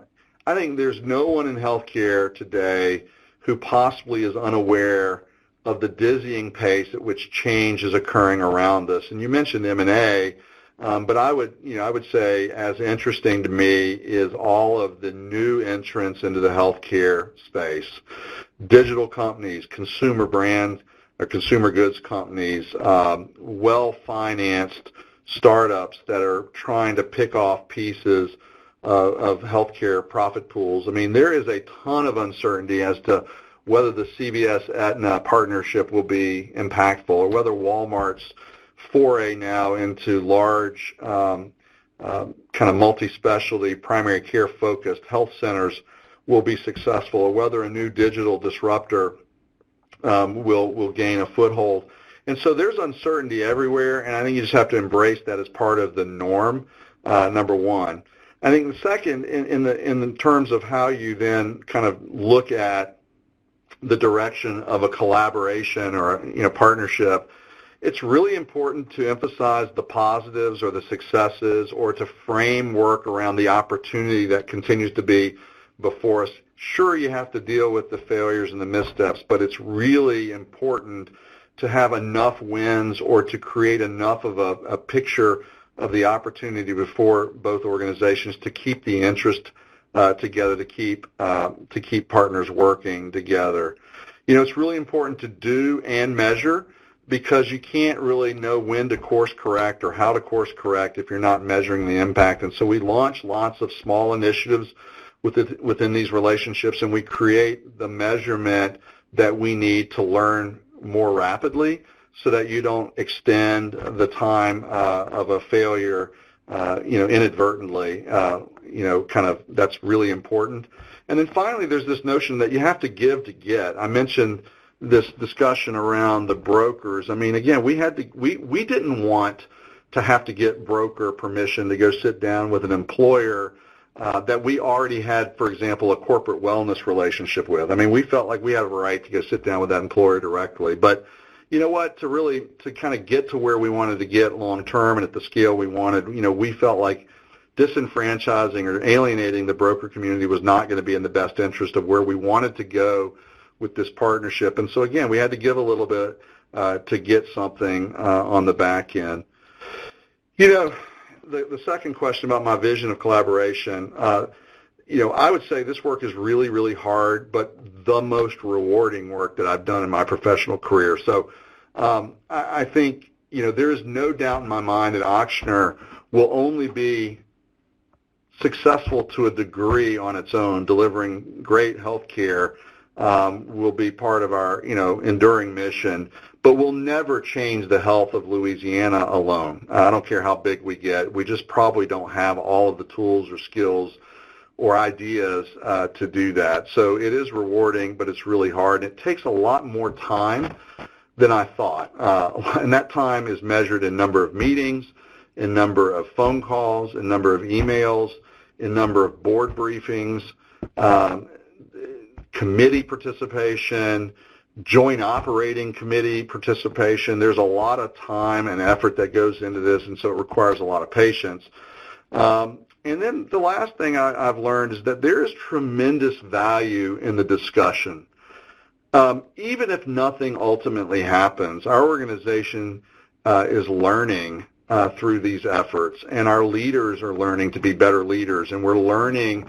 think there's no one in healthcare today who possibly is unaware of the dizzying pace at which change is occurring around us. And you mentioned M&A. But I would say as interesting to me is all of the new entrants into the healthcare space. Digital companies, consumer brands, or consumer goods companies, well-financed startups that are trying to pick off pieces of healthcare profit pools. There is a ton of uncertainty as to whether the CVS-Aetna partnership will be impactful, or whether Walmart's foray now into large kind of multi-specialty primary care focused health centers will be successful, or whether a new digital disruptor will gain a foothold. And so there's uncertainty everywhere, and I think you just have to embrace that as part of the norm, number one. I think the second, in terms of how you then kind of look at the direction of a collaboration or partnership, it's really important to emphasize the positives or the successes, or to frame work around the opportunity that continues to be before us. Sure, you have to deal with the failures and the missteps, but it's really important to have enough wins, or to create enough of a picture of the opportunity before both organizations to keep the interest together, to keep partners working together. It's really important to do and measure, because you can't really know when to course correct or how to course correct if you're not measuring the impact. And so we launch lots of small initiatives within these relationships, and we create the measurement that we need to learn more rapidly, so that you don't extend the time of a failure, inadvertently. That's really important. And then finally, there's this notion that you have to give to get. I mentioned this discussion around the brokers. I mean, again, we didn't want to have to get broker permission to go sit down with an employer that we already had, for example, a corporate wellness relationship with. I mean, we felt like we had a right to go sit down with that employer directly. But you know what, to kind of get to where we wanted to get long term and at the scale we wanted, we felt like disenfranchising or alienating the broker community was not going to be in the best interest of where we wanted to go with this partnership. And so again, we had to give a little bit to get something on the back end. The second question about my vision of collaboration, I would say this work is really, really hard, but the most rewarding work that I've done in my professional career. So I think, there is no doubt in my mind that Ochsner will only be successful to a degree on its own. Delivering great health care will be part of our, enduring mission, but we'll never change the health of Louisiana alone. I don't care how big we get. We just probably don't have all of the tools or skills or ideas to do that. So it is rewarding, but it's really hard. It takes a lot more time than I thought. And that time is measured in number of meetings, in number of phone calls, in number of emails, in number of board briefings, committee participation, joint operating committee participation. There's a lot of time and effort that goes into this, and so it requires a lot of patience. And then the last thing I've learned is that there is tremendous value in the discussion. Even if nothing ultimately happens, our organization is learning through these efforts, and our leaders are learning to be better leaders, and we're learning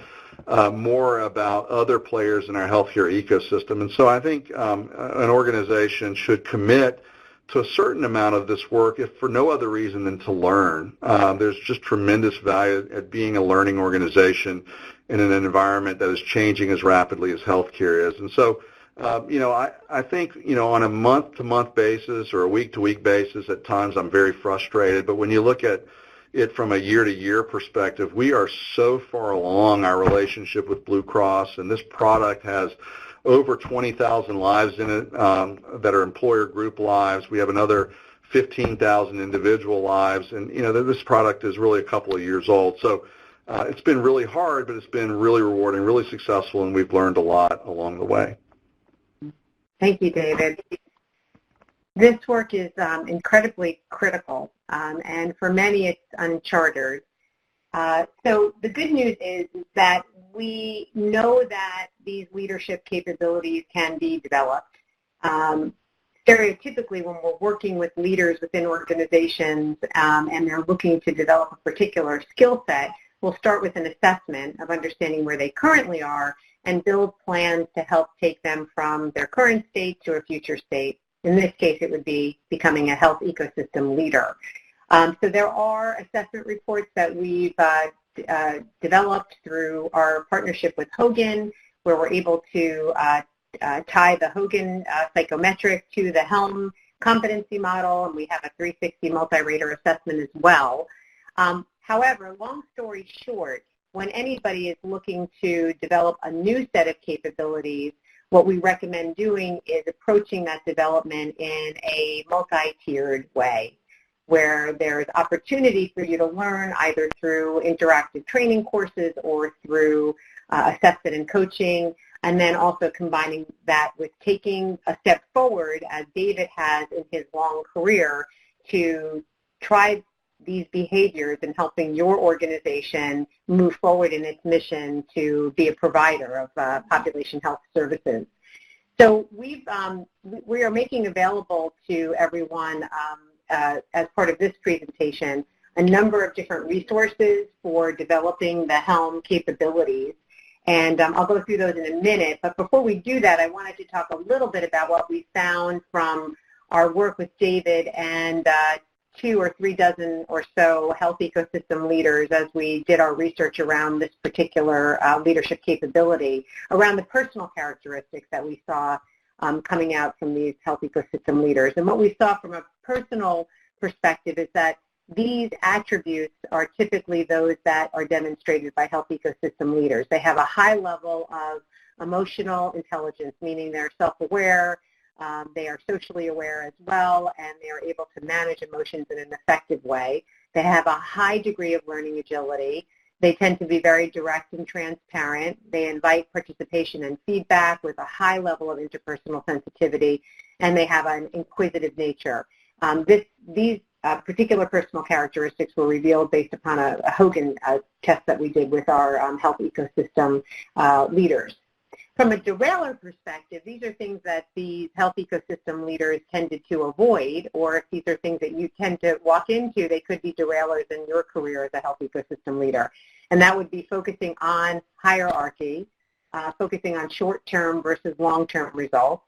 more about other players in our healthcare ecosystem. And so I think an organization should commit to a certain amount of this work, if for no other reason than to learn. There's just tremendous value at being a learning organization in an environment that is changing as rapidly as healthcare is. And so, I think, on a month-to-month basis or a week-to-week basis, at times I'm very frustrated. But when you look at it from a year-to-year perspective, we are so far along our relationship with Blue Cross, and this product has over 20,000 lives in it that are employer group lives. We have another 15,000 individual lives, and this product is really a couple of years old. So it's been really hard, but it's been really rewarding, really successful, and we've learned a lot along the way. Thank you, David. This work is incredibly critical, and for many it's uncharted. So the good news is that we know that these leadership capabilities can be developed. Stereotypically, when we're working with leaders within organizations and they're looking to develop a particular skill set, we'll start with an assessment of understanding where they currently are and build plans to help take them from their current state to a future state. In this case, it would be becoming a health ecosystem leader. So there are assessment reports that we've developed through our partnership with Hogan, where we're able to tie the Hogan psychometric to the Helm competency model, and we have a 360 multi-rater assessment as well. However, long story short, when anybody is looking to develop a new set of capabilities, what we recommend doing is approaching that development in a multi-tiered way, where there's opportunity for you to learn either through interactive training courses or through assessment and coaching, and then also combining that with taking a step forward, as David has in his long career, to try these behaviors and helping your organization move forward in its mission to be a provider of population health services. So we are making available to everyone as part of this presentation a number of different resources for developing the Helm capabilities. And I'll go through those in a minute. But before we do that, I wanted to talk a little bit about what we found from our work with David and 2 or 3 dozen or so health ecosystem leaders as we did our research around this particular leadership capability, around the personal characteristics that we saw coming out from these health ecosystem leaders. And what we saw from a personal perspective is that these attributes are typically those that are demonstrated by health ecosystem leaders. They have a high level of emotional intelligence, meaning they're self-aware, they are socially aware as well, and they are able to manage emotions in an effective way. They have a high degree of learning agility. They tend to be very direct and transparent. They invite participation and feedback with a high level of interpersonal sensitivity, and they have an inquisitive nature. These particular personal characteristics were revealed based upon a Hogan test that we did with our health ecosystem leaders. From a derailer perspective, these are things that these health ecosystem leaders tended to avoid, or if these are things that you tend to walk into, they could be derailers in your career as a health ecosystem leader. And that would be focusing on hierarchy, focusing on short-term versus long-term results,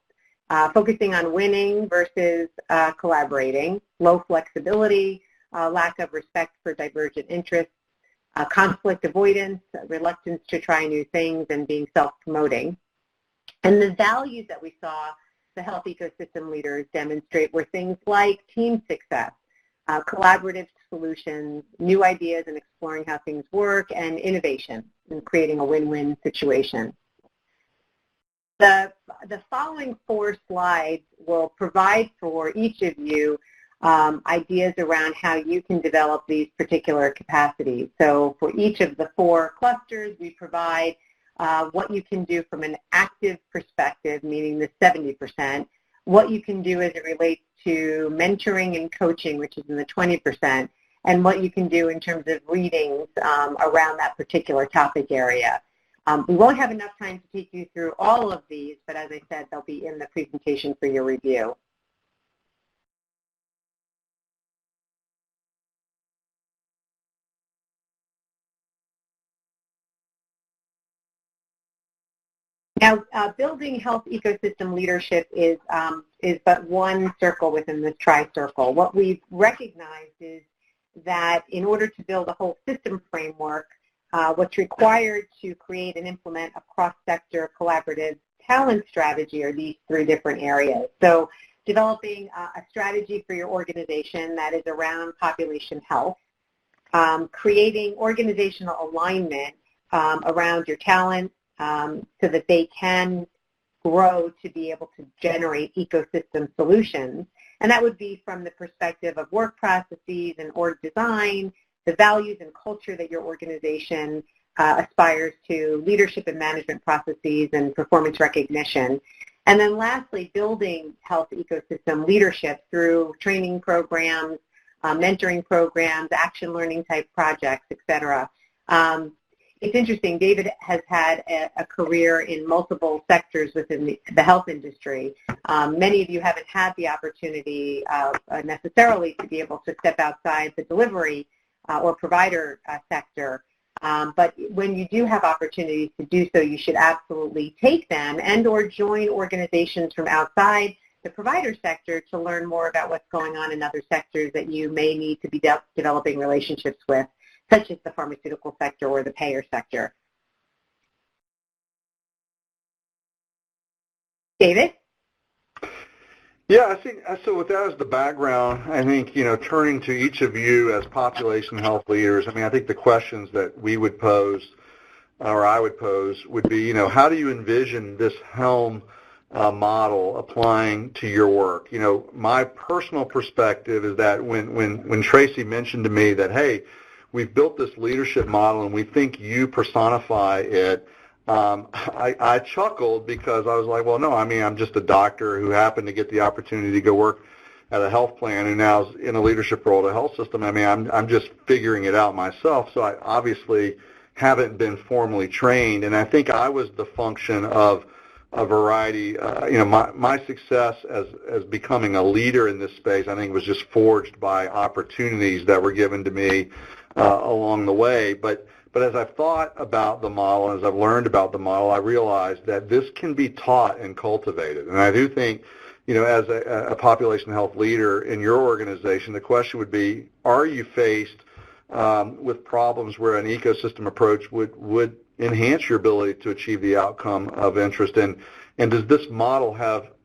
focusing on winning versus collaborating, low flexibility, lack of respect for divergent interests, conflict avoidance, reluctance to try new things, and being self-promoting. And the values that we saw the health ecosystem leaders demonstrate were things like team success, collaborative solutions, new ideas and exploring how things work, and innovation and creating a win-win situation. The following 4 slides will provide for each of you ideas around how you can develop these particular capacities. So for each of the 4 clusters, we provide what you can do from an active perspective, meaning the 70%, what you can do as it relates to mentoring and coaching, which is in the 20%, and what you can do in terms of readings around that particular topic area. We won't have enough time to take you through all of these, but as I said, they'll be in the presentation for your review. Now, building health ecosystem leadership is but one circle within this tri-circle. What we've recognized is that in order to build a whole system framework, what's required to create and implement a cross-sector collaborative talent strategy are these 3 different areas. So developing a strategy for your organization that is around population health, creating organizational alignment around your talent so that they can grow to be able to generate ecosystem solutions. And that would be from the perspective of work processes and org design, the values and culture that your organization aspires to, leadership and management processes, and performance recognition. And then lastly, building health ecosystem leadership through training programs, mentoring programs, action learning type projects, et cetera. It's interesting, David has had a career in multiple sectors within the health industry. Many of you haven't had the opportunity necessarily to be able to step outside the delivery or provider sector. But when you do have opportunities to do so, you should absolutely take them and or join organizations from outside the provider sector to learn more about what's going on in other sectors that you may need to be developing relationships with, such as the pharmaceutical sector or the payer sector. David? Yeah, I think so. With that as the background, I think turning to each of you as population health leaders. I mean, I think the questions that we would pose, or I would pose, would be, how do you envision this HELM model applying to your work? My personal perspective is that when Tracy mentioned to me that, hey, we've built this leadership model and we think you personify it. I chuckled because I was like, well, no, I mean, I'm just a doctor who happened to get the opportunity to go work at a health plan who now is in a leadership role at a health system. I mean, I'm just figuring it out myself, so I obviously haven't been formally trained, and I think I was the function of a variety. My success as becoming a leader in this space, I think, was just forged by opportunities that were given to me along the way. But as I've thought about the model, and as I've learned about the model, I realized that this can be taught and cultivated. And I do think, as a population health leader in your organization, the question would be, are you faced with problems where an ecosystem approach would enhance your ability to achieve the outcome of interest? And does this model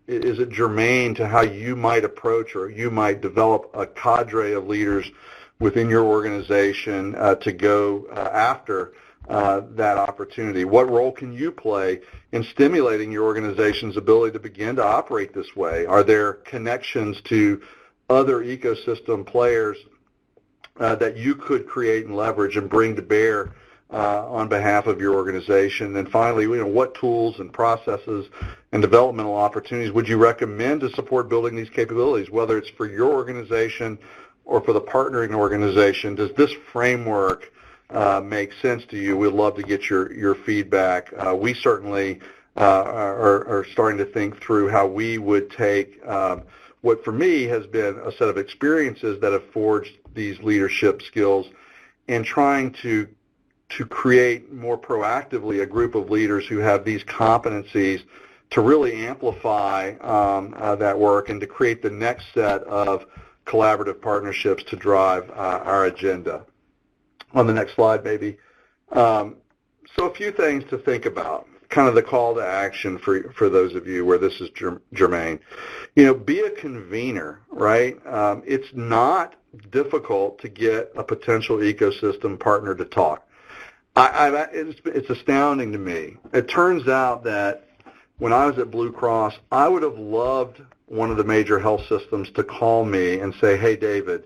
is it germane to how you might approach or you might develop a cadre of leaders within your organization to go after that opportunity? What role can you play in stimulating your organization's ability to begin to operate this way? Are there connections to other ecosystem players that you could create and leverage and bring to bear on behalf of your organization? And finally, what tools and processes and developmental opportunities would you recommend to support building these capabilities, whether it's for your organization or for the partnering organization? Does this framework make sense to you? We'd love to get your feedback. We certainly are starting to think through how we would take what for me has been a set of experiences that have forged these leadership skills and trying to create more proactively a group of leaders who have these competencies to really amplify that work and to create the next set of collaborative partnerships to drive our agenda. On the next slide, maybe. So a few things to think about, kind of the call to action for those of you where this is germane. Be a convener, right? It's not difficult to get a potential ecosystem partner to talk. It's astounding to me. It turns out that when I was at Blue Cross, I would have loved one of the major health systems to call me and say, hey, David,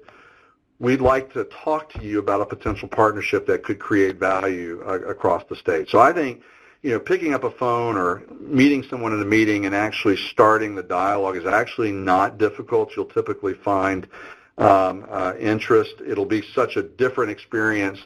we'd like to talk to you about a potential partnership that could create value across the state. So I think, picking up a phone or meeting someone in a meeting and actually starting the dialogue is actually not difficult. You'll typically find interest. It'll be such a different experience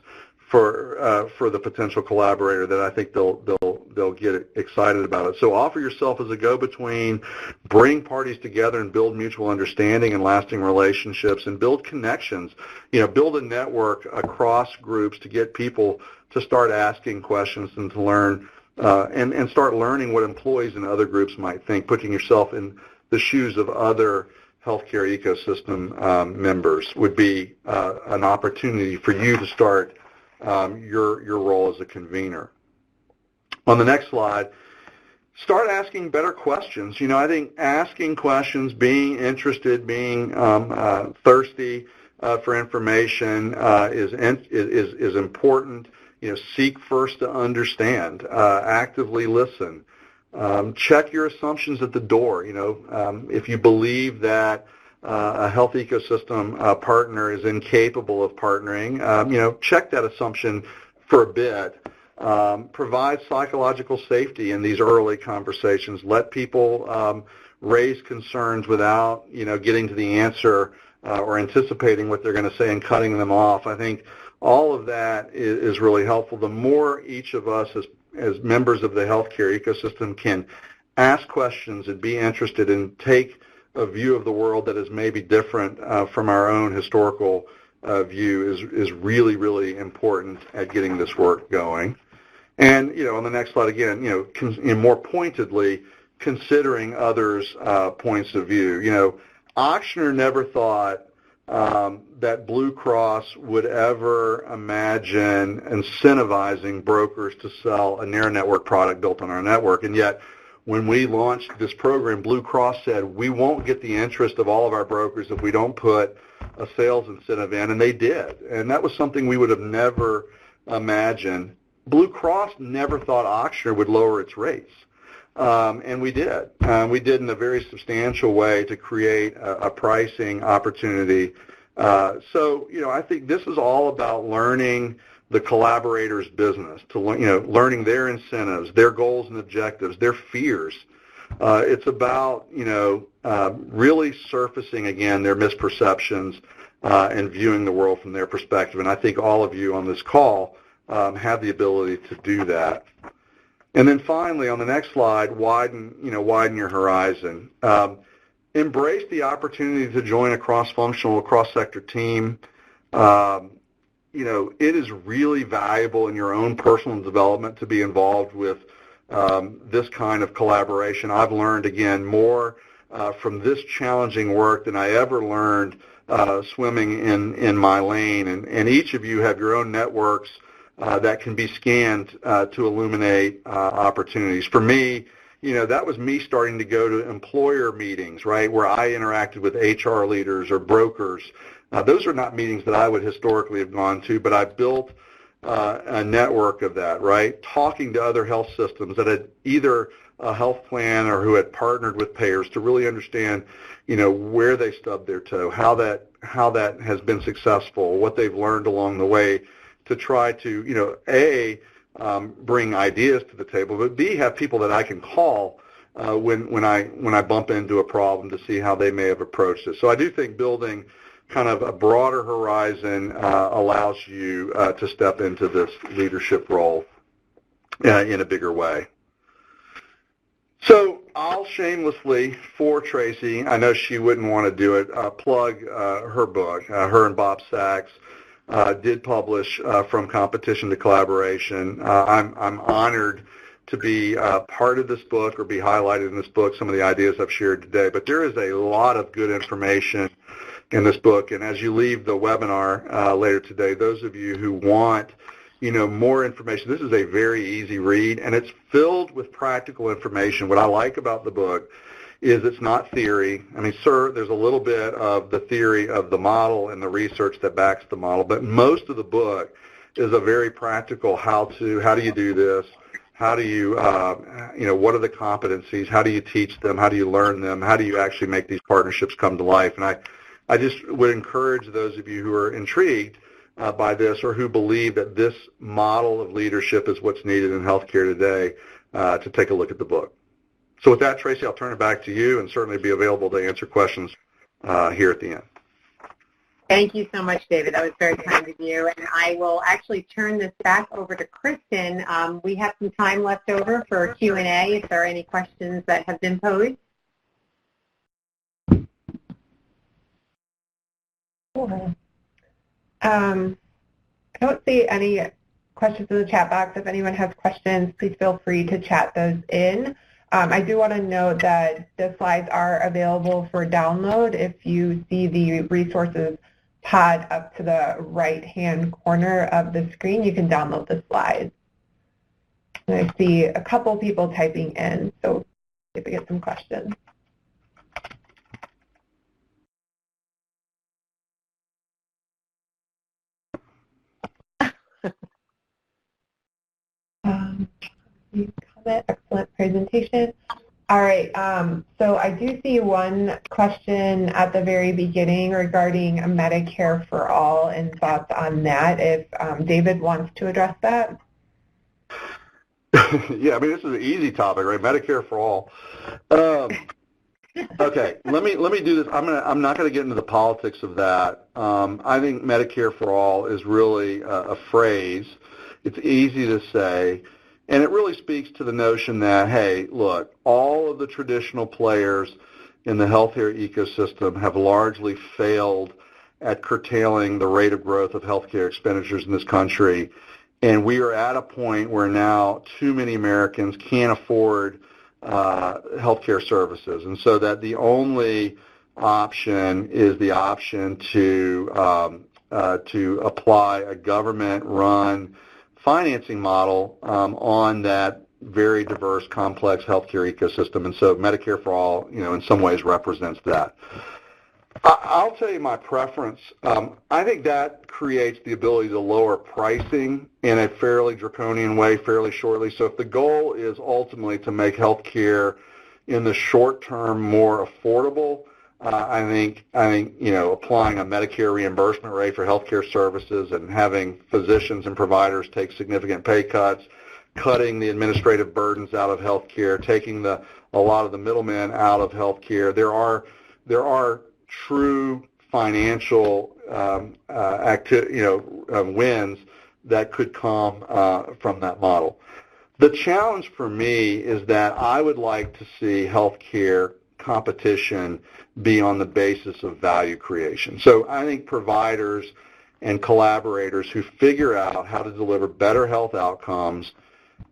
for the potential collaborator that I think they'll get excited about it. So offer yourself as a go-between, bring parties together and build mutual understanding and lasting relationships, and build connections. Build a network across groups to get people to start asking questions and to learn and start learning what employees in other groups might think, putting yourself in the shoes of other healthcare ecosystem members would be an opportunity for you to start your role as a convener. On the next slide, start asking better questions. I think asking questions, being interested, being thirsty for information is important. Seek first to understand. Actively listen. Check your assumptions at the door. If you believe that a health ecosystem partner is incapable of partnering, check that assumption for a bit. Provide psychological safety in these early conversations. Let people raise concerns without, getting to the answer or anticipating what they're going to say and cutting them off. I think all of that is really helpful. The more each of us as members of the healthcare ecosystem can ask questions and be interested and take a view of the world that is maybe different from our own historical view is really, really important at getting this work going. And, on the next slide again, more pointedly, considering others' points of view. Ochsner never thought that Blue Cross would ever imagine incentivizing brokers to sell a narrow network product built on our network. And yet, when we launched this program, Blue Cross said, we won't get the interest of all of our brokers if we don't put a sales incentive in, and they did. And that was something we would have never imagined. Blue Cross never thought Ochsner would lower its rates, and we did. We did in a very substantial way to create a pricing opportunity. So, I think this is all about learning the collaborator's business, to learning their incentives, their goals and objectives, their fears. It's about really surfacing again their misperceptions and viewing the world from their perspective. And I think all of you on this call have the ability to do that. And then finally, on the next slide, widen your horizon. Embrace the opportunity to join a cross-functional, cross-sector team. It is really valuable in your own personal development to be involved with this kind of collaboration. I've learned, again, more from this challenging work than I ever learned swimming in my lane. And each of you have your own networks that can be scanned to illuminate opportunities. For me, that was me starting to go to employer meetings, right, where I interacted with HR leaders or brokers. Those are not meetings that I would historically have gone to, but I built a network of that, right, talking to other health systems that had either a health plan or who had partnered with payers to really understand, where they stubbed their toe, how that has been successful, what they've learned along the way, to try to, A, bring ideas to the table, but B, have people that I can call when I bump into a problem to see how they may have approached it. So I do think building kind of a broader horizon allows you to step into this leadership role in a bigger way. So I'll shamelessly, for Tracy, I know she wouldn't want to do it, plug her book. Her and Bob Sachs did publish From Competition to Collaboration. I'm honored to be part of this book or be highlighted in this book, some of the ideas I've shared today. But there is a lot of good information in this book. And as you leave the webinar later today, those of you who want more information, this is a very easy read, and it's filled with practical information. What I like about the book is it's not theory. I mean, there's a little bit of the theory of the model and the research that backs the model, but most of the book is a very practical how do you do this? How do you, what are the competencies? How do you teach them? How do you learn them? How do you actually make these partnerships come to life? And I just would encourage those of you who are intrigued by this or who believe that this model of leadership is what's needed in healthcare today to take a look at the book. So with that, Tracy, I'll turn it back to you and certainly be available to answer questions here at the end. Thank you so much, David. That was very kind of you. And I will actually turn this back over to Kristen. We have some time left over for Q&A if there are any questions that have been posed. Cool. I don't see any questions in the chat box. If anyone has questions, please feel free to chat those in. I do want to note that the slides are available for download. If you see the resources pod up to the right-hand corner of the screen, you can download the slides. And I see a couple people typing in, so if we get some questions. Excellent presentation. All right, so I do see one question at the very beginning regarding Medicare for All and thoughts on that, if David wants to address that. Yeah, I mean, this is an easy topic, right? Medicare for All. Okay, let me do this. I'm not going to get into the politics of that. I think Medicare for All is really a phrase. It's easy to say. And it really speaks to the notion that, hey, look, all of the traditional players in the healthcare ecosystem have largely failed at curtailing the rate of growth of healthcare expenditures in this country. And we are at a point where now too many Americans can't afford healthcare services. And so that the only option is the option to apply a government-run financing model on that very diverse, complex healthcare ecosystem, and so Medicare for All, in some ways represents that. I'll tell you my preference. I think that creates the ability to lower pricing in a fairly draconian way fairly shortly. So if the goal is ultimately to make healthcare in the short term more affordable, I think applying a Medicare reimbursement rate for healthcare services and having physicians and providers take significant pay cuts, cutting the administrative burdens out of healthcare, taking a lot of the middlemen out of healthcare. There are true financial wins that could come from that model. The challenge for me is that I would like to see healthcare competition be on the basis of value creation. So I think providers and collaborators who figure out how to deliver better health outcomes,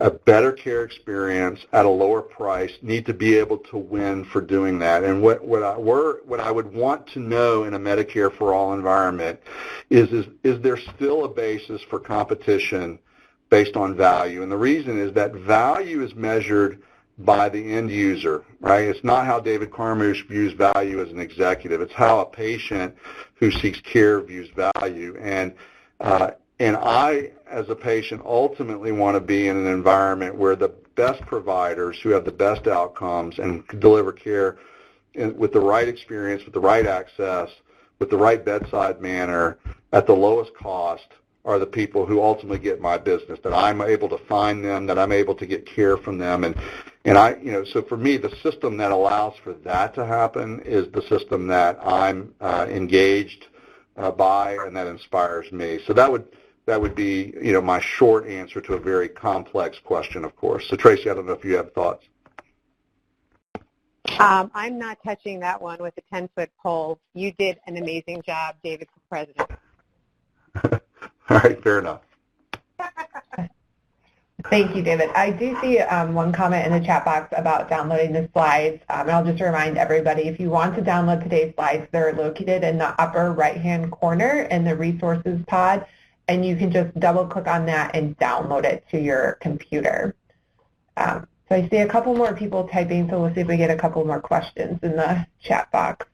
a better care experience at a lower price need to be able to win for doing that. And what I would want to know in a Medicare for All environment is there still a basis for competition based on value? And the reason is that value is measured by the end user, right? It's not how David Carmouche views value as an executive. It's how a patient who seeks care views value. And I, as a patient, ultimately want to be in an environment where the best providers who have the best outcomes and can deliver care with the right experience, with the right access, with the right bedside manner, at the lowest cost, are the people who ultimately get my business, that I'm able to find them, that I'm able to get care from them. And so for me, the system that allows for that to happen is the system that I'm engaged by and that inspires me. So that would be, my short answer to a very complex question, of course. So Tracy, I don't know if you have thoughts. I'm not touching that one with a 10-foot pole. You did an amazing job, David, for president. All right, fair enough. Thank you, David. I do see one comment in the chat box about downloading the slides. And I'll just remind everybody, if you want to download today's slides, they're located in the upper right-hand corner in the resources pod, and you can just double-click on that and download it to your computer. So I see a couple more people typing, so we'll see if we get a couple more questions in the chat box.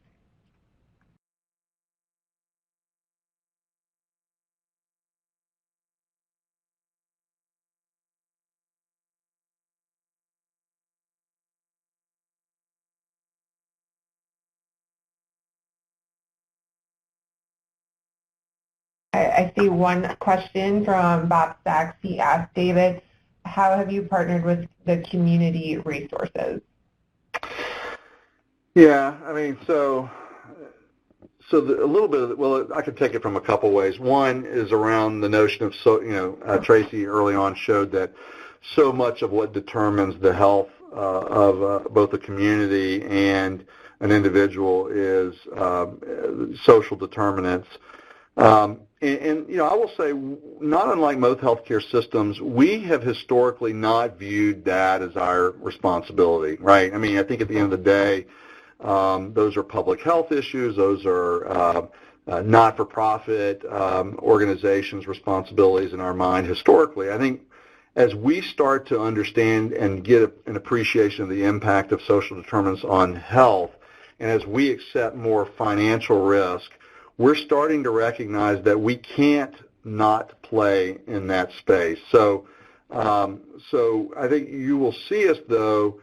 I see one question from Bob Sachs. He asked, David, how have you partnered with the community resources? Yeah, I mean, so a little bit of it, well, I could take it from a couple ways. One is around the notion of, Tracy early on showed that so much of what determines the health of both a community and an individual is social determinants. And I will say, not unlike most healthcare systems, we have historically not viewed that as our responsibility, right? I mean, I think at the end of the day, those are public health issues. Those are not-for-profit organizations' responsibilities in our mind historically. I think as we start to understand and get an appreciation of the impact of social determinants on health, and as we accept more financial risk, we're starting to recognize that we can't not play in that space. So I think you will see us, though,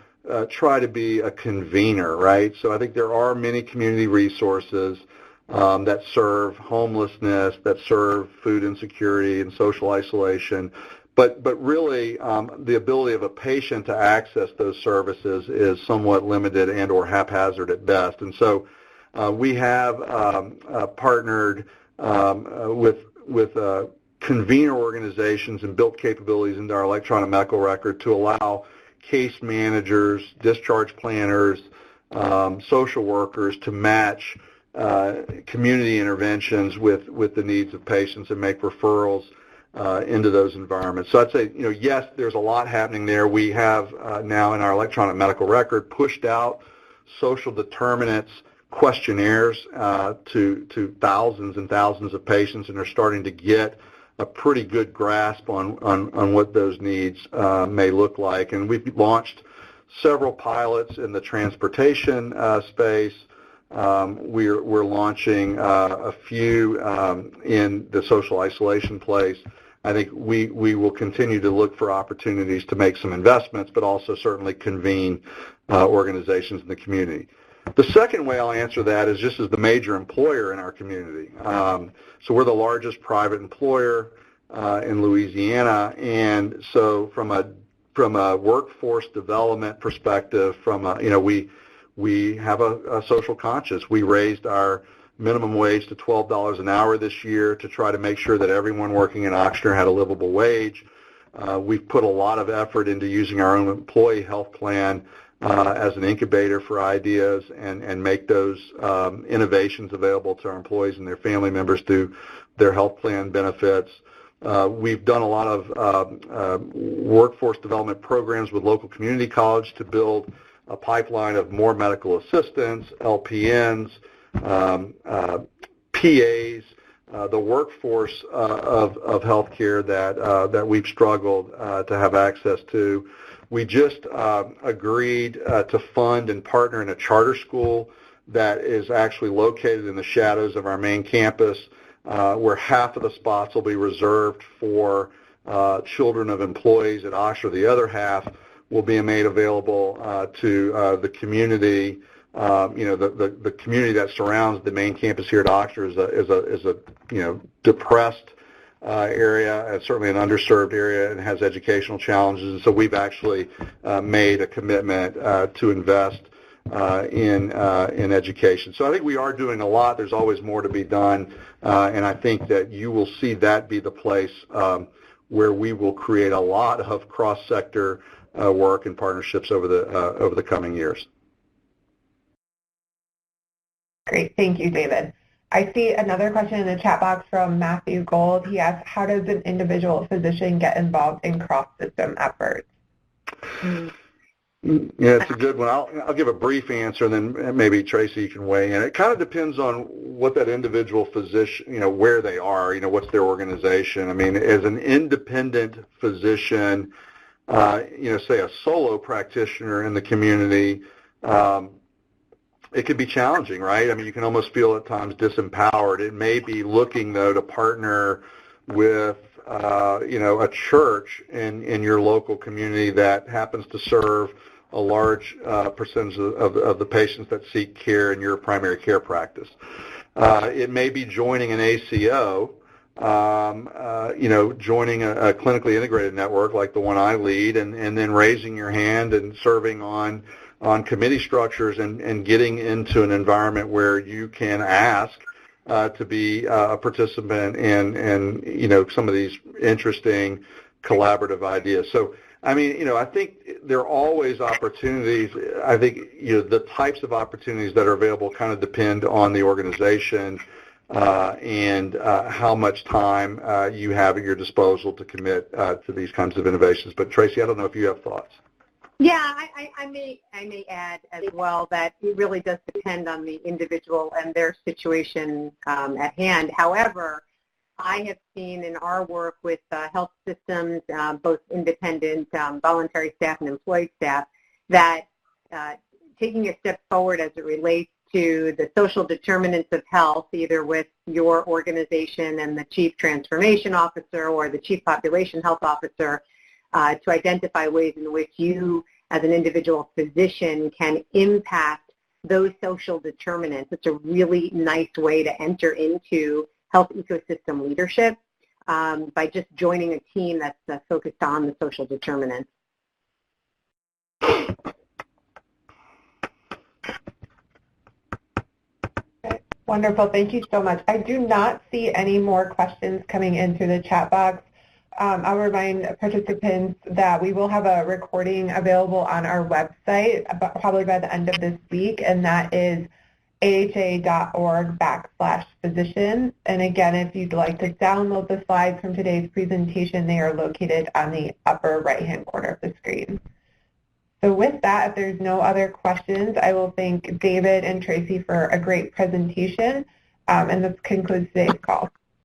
try to be a convener, right? So I think there are many community resources that serve homelessness, that serve food insecurity and social isolation. But really, the ability of a patient to access those services is somewhat limited and or haphazard at best. And so we have partnered with convener organizations and built capabilities into our electronic medical record to allow case managers, discharge planners, social workers to match community interventions with the needs of patients and make referrals into those environments. So I'd say, yes, there's a lot happening there. We have now in our electronic medical record pushed out social determinants questionnaires to thousands and thousands of patients, and are starting to get a pretty good grasp on what those needs may look like. And we've launched several pilots in the transportation space. We're launching a few in the social isolation place. I think we will continue to look for opportunities to make some investments, but also certainly convene organizations in the community. The second way I'll answer that is just as the major employer in our community. So we're the largest private employer in Louisiana, and so from a workforce development perspective, we have a social conscience. We raised our minimum wage to $12 an hour this year to try to make sure that everyone working in Ochsner had a livable wage. We've put a lot of effort into using our own employee health plan as an incubator for ideas and make those innovations available to our employees and their family members through their health plan benefits. We've done a lot of workforce development programs with local community college to build a pipeline of more medical assistants, LPNs, PAs, the workforce of healthcare that we've struggled to have access to. We just agreed to fund and partner in a charter school that is actually located in the shadows of our main campus, where half of the spots will be reserved for children of employees at Ochsner. The other half will be made available to the community. The community that surrounds the main campus here at Ochsner is a depressed area, certainly an underserved area, and has educational challenges. And so we've actually made a commitment to invest in education. So I think we are doing a lot. There's always more to be done, and I think that you will see that be the place where we will create a lot of cross-sector work and partnerships over the coming years. Great. Thank you, David. I see another question in the chat box from Matthew Gold. He asks, how does an individual physician get involved in cross-system efforts? Yeah, it's a good one. I'll give a brief answer, and then maybe Tracy can weigh in. It kind of depends on what that individual physician, where they are, what's their organization. I mean, as an independent physician, say a solo practitioner in the community, it can be challenging, right? I mean, you can almost feel at times disempowered. It may be looking, though, to partner with, a church in your local community that happens to serve a large percentage of the patients that seek care in your primary care practice. It may be joining an ACO, joining a clinically integrated network like the one I lead, and then raising your hand and serving on committee structures and getting into an environment where you can ask to be a participant in some of these interesting collaborative ideas. So, I mean, I think there are always opportunities. I think, the types of opportunities that are available kind of depend on the organization and how much time you have at your disposal to commit to these kinds of innovations. But Tracy, I don't know if you have thoughts. Yeah, I may add as well that it really does depend on the individual and their situation at hand. However, I have seen in our work with health systems, both independent, voluntary staff and employed staff, that taking a step forward as it relates to the social determinants of health, either with your organization and the chief transformation officer or the chief population health officer, to identify ways in which you, as an individual physician, can impact those social determinants. It's a really nice way to enter into health ecosystem leadership by just joining a team that's focused on the social determinants. Wonderful. Thank you so much. I do not see any more questions coming in through the chat box. I'll remind participants that we will have a recording available on our website probably by the end of this week, and that is aha.org/physician. And again, if you'd like to download the slides from today's presentation, they are located on the upper right-hand corner of the screen. So with that, if there's no other questions, I will thank David and Tracy for a great presentation, and this concludes today's call.